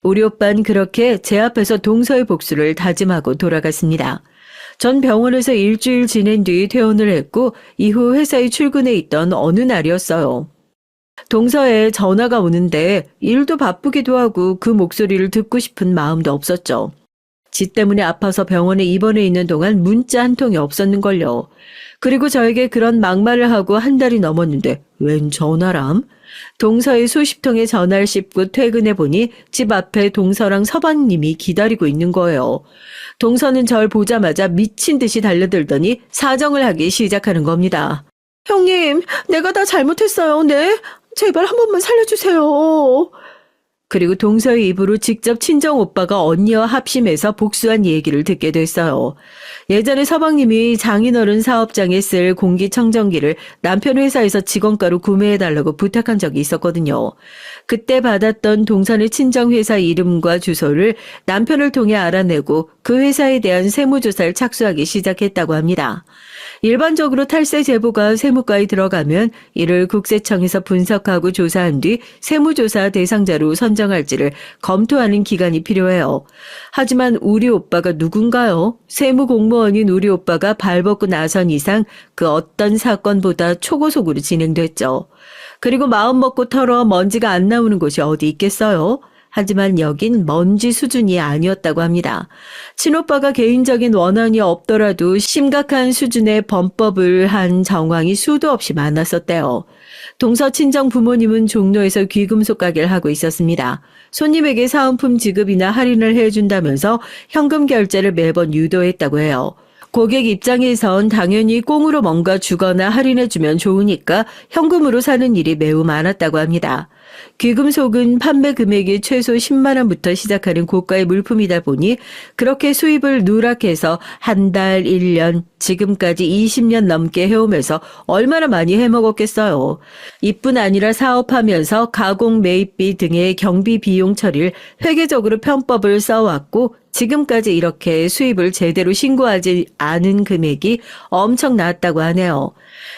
우리 오빤 그렇게 제 앞에서 동서의 복수를 다짐하고 돌아갔습니다. 전 병원에서 일주일 지낸 뒤 퇴원을 했고 이후 회사에 출근해 있던 어느 날이었어요. 동서에 전화가 오는데 일도 바쁘기도 하고 그 목소리를 듣고 싶은 마음도 없었죠. 지 때문에 아파서 병원에 입원해 있는 동안 문자 한 통이 없었는걸요. 그리고 저에게 그런 막말을 하고 한 달이 넘었는데 웬 전화람? 동서의 수십 통의 전화를 씹고 퇴근해 보니 집 앞에 동서랑 서방님이 기다리고 있는 거예요. 동서는 절 보자마자 미친 듯이 달려들더니 사정을 하기 시작하는 겁니다. 형님, 내가 다 잘못했어요. 네? 제발 한 번만 살려주세요. 그리고 동서의 입으로 직접 친정 오빠가 언니와 합심해서 복수한 얘기를 듣게 됐어요. 예전에 서방님이 장인어른 사업장에 쓸 공기청정기를 남편 회사에서 직원가로 구매해달라고 부탁한 적이 있었거든요. 그때 받았던 동선의 친정회사 이름과 주소를 남편을 통해 알아내고 그 회사에 대한 세무조사를 착수하기 시작했다고 합니다. 일반적으로 탈세 제보가 세무과에 들어가면 이를 국세청에서 분석하고 조사한 뒤 세무조사 대상자로 선정할지를 검토하는 기간이 필요해요. 하지만 우리 오빠가 누군가요? 세무공무원인 우리 오빠가 발벗고 나선 이상 그 어떤 사건보다 초고속으로 진행됐죠. 그리고 마음 먹고 털어 먼지가 안 나오는 곳이 어디 있겠어요? 하지만 여긴 먼지 수준이 아니었다고 합니다. 친오빠가 개인적인 원한이 없더라도 심각한 수준의 범법을 한 정황이 수도 없이 많았었대요. 동서 친정 부모님은 종로에서 귀금속 가게를 하고 있었습니다. 손님에게 사은품 지급이나 할인을 해준다면서 현금 결제를 매번 유도했다고 해요. 고객 입장에선 당연히 꽁으로 뭔가 주거나 할인해주면 좋으니까 현금으로 사는 일이 매우 많았다고 합니다. 귀금속은 판매 금액이 최소 10만 원부터 시작하는 고가의 물품이다 보니 그렇게 수입을 누락해서 한 달, 1년, 지금까지 20년 넘게 해오면서 얼마나 많이 해먹었겠어요. 이뿐 아니라 사업하면서 가공 매입비 등의 경비 비용 처리를 회계적으로 편법을 써왔고 지금까지 이렇게 수입을 제대로 신고하지 않은 금액이 엄청 나왔다고 하네요.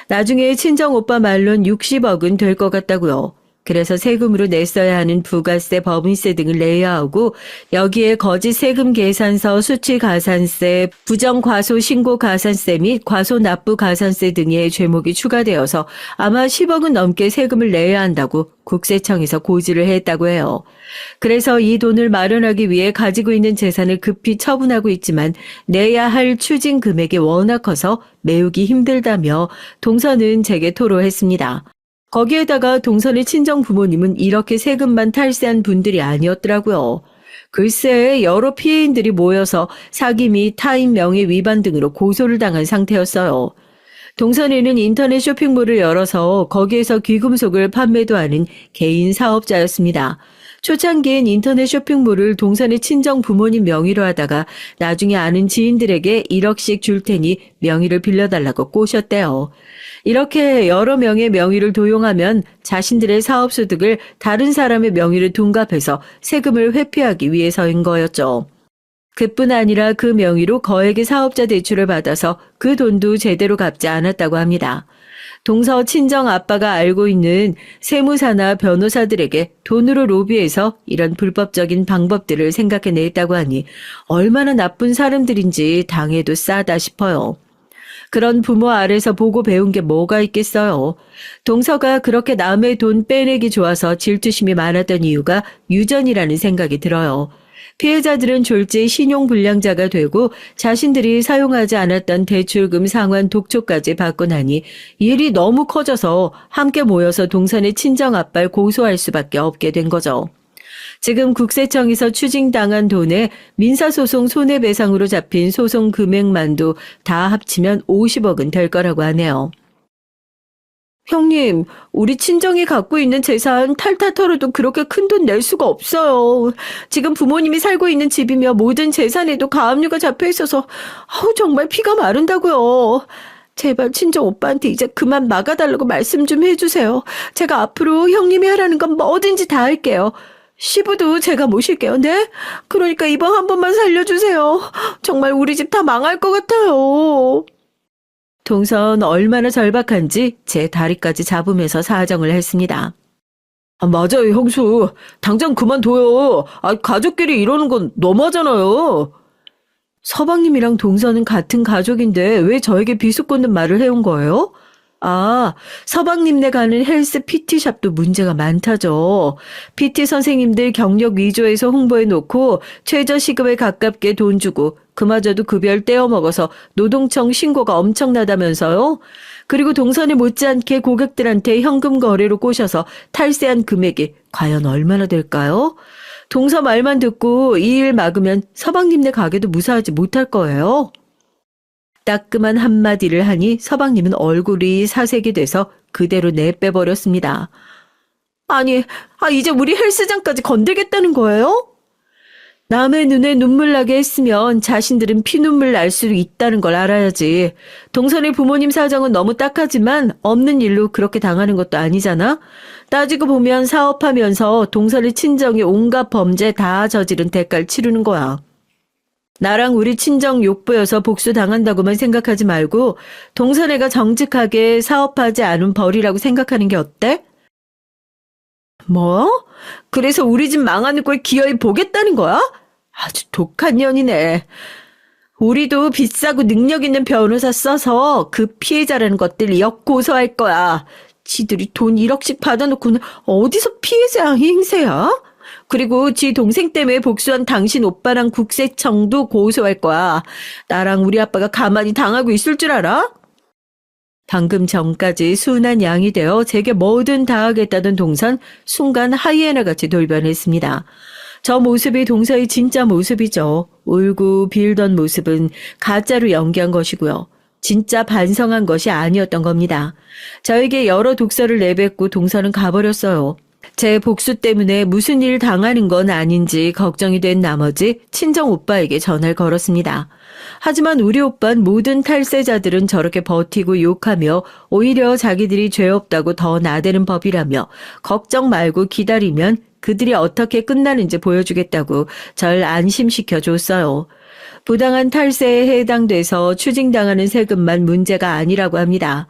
나중에 친정오빠 말론 60억은 될 것 같다고요. 그래서 세금으로 냈어야 하는 부가세, 법인세 등을 내야 하고 여기에 거짓 세금 계산서, 수치 가산세, 부정 과소 신고 가산세 및 과소 납부 가산세 등의 죄목이 추가되어서 아마 10억은 넘게 세금을 내야 한다고 국세청에서 고지를 했다고 해요. 그래서 이 돈을 마련하기 위해 가지고 있는 재산을 급히 처분하고 있지만 내야 할 추징 금액이 워낙 커서 메우기 힘들다며 동서는 제게 토로했습니다. 거기에다가 동선의 친정 부모님은 이렇게 세금만 탈세한 분들이 아니었더라고요. 글쎄 여러 피해인들이 모여서 사기 및 타인 명예 위반 등으로 고소를 당한 상태였어요. 동선에는 인터넷 쇼핑몰을 열어서 거기에서 귀금속을 판매도 하는 개인 사업자였습니다. 초창기엔 인터넷 쇼핑몰을 동선의 친정 부모님 명의로 하다가 나중에 아는 지인들에게 1억씩 줄 테니 명의를 빌려달라고 꼬셨대요. 이렇게 여러 명의 명의를 도용하면 자신들의 사업소득을 다른 사람의 명의로 둔갑해서 세금을 회피하기 위해서인 거였죠. 그뿐 아니라 그 명의로 거액의 사업자 대출을 받아서 그 돈도 제대로 갚지 않았다고 합니다. 동서 친정 아빠가 알고 있는 세무사나 변호사들에게 돈으로 로비해서 이런 불법적인 방법들을 생각해냈다고 하니 얼마나 나쁜 사람들인지 당해도 싸다 싶어요. 그런 부모 아래서 보고 배운 게 뭐가 있겠어요. 동서가 그렇게 남의 돈 빼내기 좋아서 질투심이 많았던 이유가 유전이라는 생각이 들어요. 피해자들은 졸지 신용불량자가 되고 자신들이 사용하지 않았던 대출금 상환 독촉까지 받고 나니 일이 너무 커져서 함께 모여서 동선의 친정아빠를 고소할 수밖에 없게 된 거죠. 지금 국세청에서 추징당한 돈에 민사소송 손해배상으로 잡힌 소송 금액만도 다 합치면 50억은 될 거라고 하네요. 형님, 우리 친정이 갖고 있는 재산 탈탈 털어도 그렇게 큰 돈 낼 수가 없어요. 지금 부모님이 살고 있는 집이며 모든 재산에도 가압류가 잡혀 있어서 정말 피가 마른다고요. 제발 친정 오빠한테 이제 그만 막아달라고 말씀 좀 해주세요. 제가 앞으로 형님이 하라는 건 뭐든지 다 할게요. 시부도 제가 모실게요. 네? 그러니까 이번 한 번만 살려주세요. 정말 우리 집 다 망할 것 같아요. 동선 얼마나 절박한지 제 다리까지 잡으면서 사정을 했습니다. 맞아요, 형수. 당장 그만둬요. 가족끼리 이러는 건 너무하잖아요. 서방님이랑 동선은 같은 가족인데 왜 저에게 비수꽂는 말을 해온 거예요? 서방님네 가는 헬스 PT샵도 문제가 많다죠. PT 선생님들 경력 위조해서 홍보해놓고 최저시급에 가깝게 돈 주고 그마저도 급여를 떼어먹어서 노동청 신고가 엄청나다면서요. 그리고 동선에 못지않게 고객들한테 현금 거래로 꼬셔서 탈세한 금액이 과연 얼마나 될까요? 동서 말만 듣고 이 일 막으면 서방님네 가게도 무사하지 못할 거예요. 따끔한 한마디를 하니 서방님은 얼굴이 사색이 돼서 그대로 내빼버렸습니다. 아니, 이제 우리 헬스장까지 건들겠다는 거예요? 남의 눈에 눈물 나게 했으면 자신들은 피눈물 날 수 있다는 걸 알아야지. 동선의 부모님 사정은 너무 딱하지만 없는 일로 그렇게 당하는 것도 아니잖아. 따지고 보면 사업하면서 동선의 친정이 온갖 범죄 다 저지른 대가를 치르는 거야. 나랑 우리 친정 욕보여서 복수당한다고만 생각하지 말고 동선애가 정직하게 사업하지 않은 벌이라고 생각하는 게 어때? 뭐? 그래서 우리 집 망하는 걸 기어이 보겠다는 거야? 아주 독한 년이네. 우리도 비싸고 능력 있는 변호사 써서 그 피해자라는 것들 역고소할 거야. 지들이 돈 1억씩 받아놓고는 어디서 피해자 행세야? 그리고 지 동생 때문에 복수한 당신 오빠랑 국세청도 고소할 거야. 나랑 우리 아빠가 가만히 당하고 있을 줄 알아? 방금 전까지 순한 양이 되어 제게 뭐든 다 하겠다던 동선 순간 하이에나같이 돌변했습니다. 저 모습이 동서의 진짜 모습이죠. 울고 빌던 모습은 가짜로 연기한 것이고요. 진짜 반성한 것이 아니었던 겁니다. 저에게 여러 독서를 내뱉고 동서는 가버렸어요. 제 복수 때문에 무슨 일 당하는 건 아닌지 걱정이 된 나머지 친정 오빠에게 전화를 걸었습니다. 하지만 우리 오빠는 모든 탈세자들은 저렇게 버티고 욕하며 오히려 자기들이 죄 없다고 더 나대는 법이라며 걱정 말고 기다리면 그들이 어떻게 끝나는지 보여주겠다고 절 안심시켜 줬어요. 부당한 탈세에 해당돼서 추징당하는 세금만 문제가 아니라고 합니다.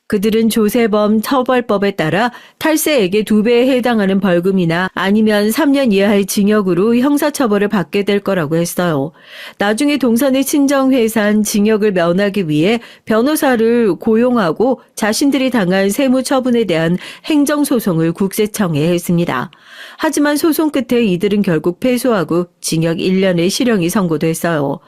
그들은 조세범 처벌법에 따라 탈세액의 2배에 해당하는 벌금이나 아니면 3년 이하의 징역으로 형사처벌을 받게 될 거라고 했어요. 나중에 동선의 친정회사는 징역을 면하기 위해 변호사를 고용하고 자신들이 당한 세무처분에 대한 행정소송을 국세청에 했습니다. 하지만 소송 끝에 이들은 결국 패소하고 징역 1년의 실형이 선고됐어요.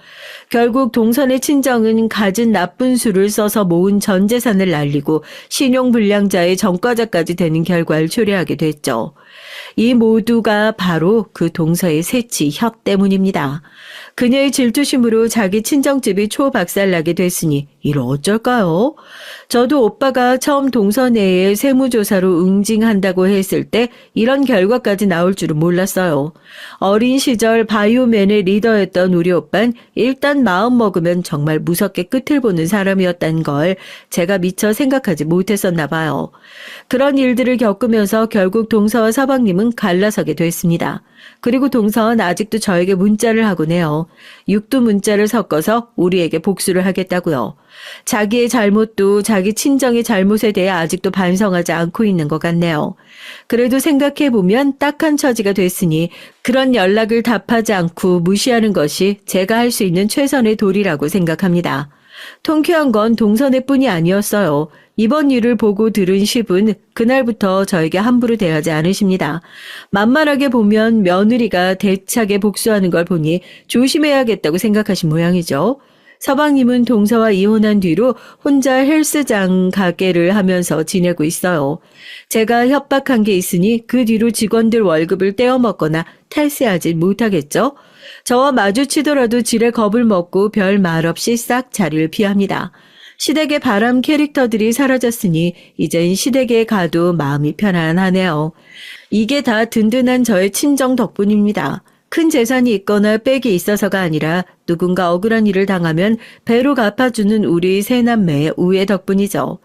결국 동선의 친정은 가진 나쁜 수를 써서 모은 전 재산을 날리고 신용불량자의 전과자까지 되는 결과를 초래하게 됐죠. 이 모두가 바로 그 동서의 세치 혁 때문입니다. 그녀의 질투심으로 자기 친정집이 초박살나게 됐으니 이를 어쩔까요? 저도 오빠가 처음 동서내에 세무조사로 응징한다고 했을 때 이런 결과까지 나올 줄은 몰랐어요. 어린 시절 바이오맨의 리더였던 우리 오빠는 일단 마음 먹으면 정말 무섭게 끝을 보는 사람이었다는 걸 제가 미처 생각하지 못했었나 봐요. 그런 일들을 겪으면서 결국 동서와 서방님은 갈라서게 됐습니다. 그리고 동서는 아직도 저에게 문자를 하곤 해요. 육두 문자를 섞어서 우리에게 복수를 하겠다고요. 자기의 잘못도 자기 친정의 잘못에 대해 아직도 반성하지 않고 있는 것 같네요. 그래도 생각해보면 딱한 처지가 됐으니 그런 연락을 답하지 않고 무시하는 것이 제가 할 수 있는 최선의 도리라고 생각합니다. 통쾌한 건 동선회뿐이 아니었어요. 이번 일을 보고 들은 시분 그날부터 저에게 함부로 대하지 않으십니다. 만만하게 보면 며느리가 대차게 복수하는 걸 보니 조심해야겠다고 생각하신 모양이죠. 서방님은 동서와 이혼한 뒤로 혼자 헬스장 가게를 하면서 지내고 있어요. 제가 협박한 게 있으니 그 뒤로 직원들 월급을 떼어먹거나 탈세하지 못하겠죠? 저와 마주치더라도 지레 겁을 먹고 별 말 없이 싹 자리를 피합니다. 시댁의 바람 캐릭터들이 사라졌으니 이젠 시댁에 가도 마음이 편안하네요. 이게 다 든든한 저의 친정 덕분입니다. 큰 재산이 있거나 빽이 있어서가 아니라 누군가 억울한 일을 당하면 배로 갚아주는 우리 세 남매의 우애 덕분이죠.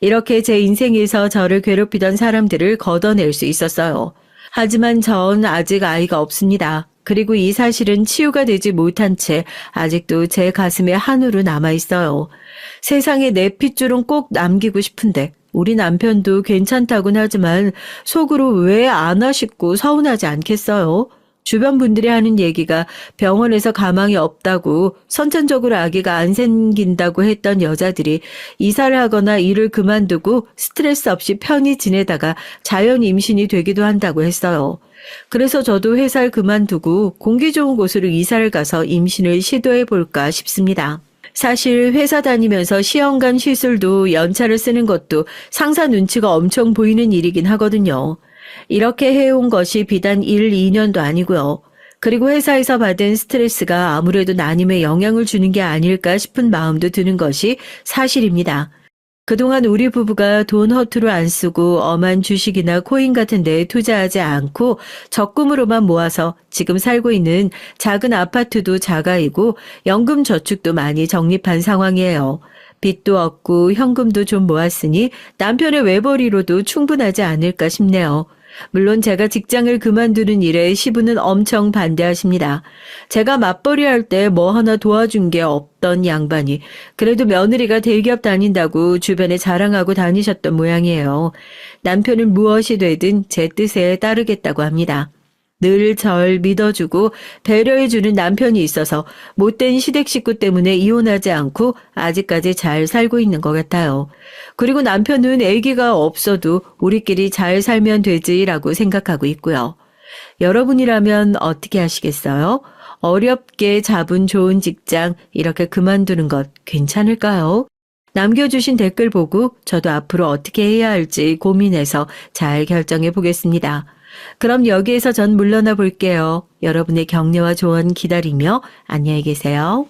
이렇게 제 인생에서 저를 괴롭히던 사람들을 걷어낼 수 있었어요. 하지만 전 아직 아이가 없습니다. 그리고 이 사실은 치유가 되지 못한 채 아직도 제 가슴에 한우로 남아있어요. 세상에 내 핏줄은 꼭 남기고 싶은데 우리 남편도 괜찮다곤 하지만 속으로 왜 안 하시고 서운하지 않겠어요? 주변 분들이 하는 얘기가 병원에서 가망이 없다고 선천적으로 아기가 안 생긴다고 했던 여자들이 이사를 하거나 일을 그만두고 스트레스 없이 편히 지내다가 자연 임신이 되기도 한다고 했어요. 그래서 저도 회사를 그만두고 공기 좋은 곳으로 이사를 가서 임신을 시도해 볼까 싶습니다. 사실 회사 다니면서 시험관 시술도 연차를 쓰는 것도 상사 눈치가 엄청 보이는 일이긴 하거든요. 이렇게 해온 것이 비단 1, 2년도 아니고요. 그리고 회사에서 받은 스트레스가 아무래도 나님에 영향을 주는 게 아닐까 싶은 마음도 드는 것이 사실입니다. 그동안 우리 부부가 돈 허투루 안 쓰고 엄한 주식이나 코인 같은 데에 투자하지 않고 적금으로만 모아서 지금 살고 있는 작은 아파트도 자가이고 연금 저축도 많이 적립한 상황이에요. 빚도 없고 현금도 좀 모았으니 남편의 외벌이로도 충분하지 않을까 싶네요. 물론 제가 직장을 그만두는 일에 시부는 엄청 반대하십니다. 제가 맞벌이 할 때 뭐 하나 도와준 게 없던 양반이 그래도 며느리가 대기업 다닌다고 주변에 자랑하고 다니셨던 모양이에요. 남편은 무엇이 되든 제 뜻에 따르겠다고 합니다. 늘 절 믿어주고 배려해주는 남편이 있어서 못된 시댁 식구 때문에 이혼하지 않고 아직까지 잘 살고 있는 것 같아요. 그리고 남편은 아기가 없어도 우리끼리 잘 살면 되지라고 생각하고 있고요. 여러분이라면 어떻게 하시겠어요? 어렵게 잡은 좋은 직장 이렇게 그만두는 것 괜찮을까요? 남겨주신 댓글 보고 저도 앞으로 어떻게 해야 할지 고민해서 잘 결정해 보겠습니다. 그럼 여기에서 전 물러나 볼게요. 여러분의 격려와 조언 기다리며 안녕히 계세요.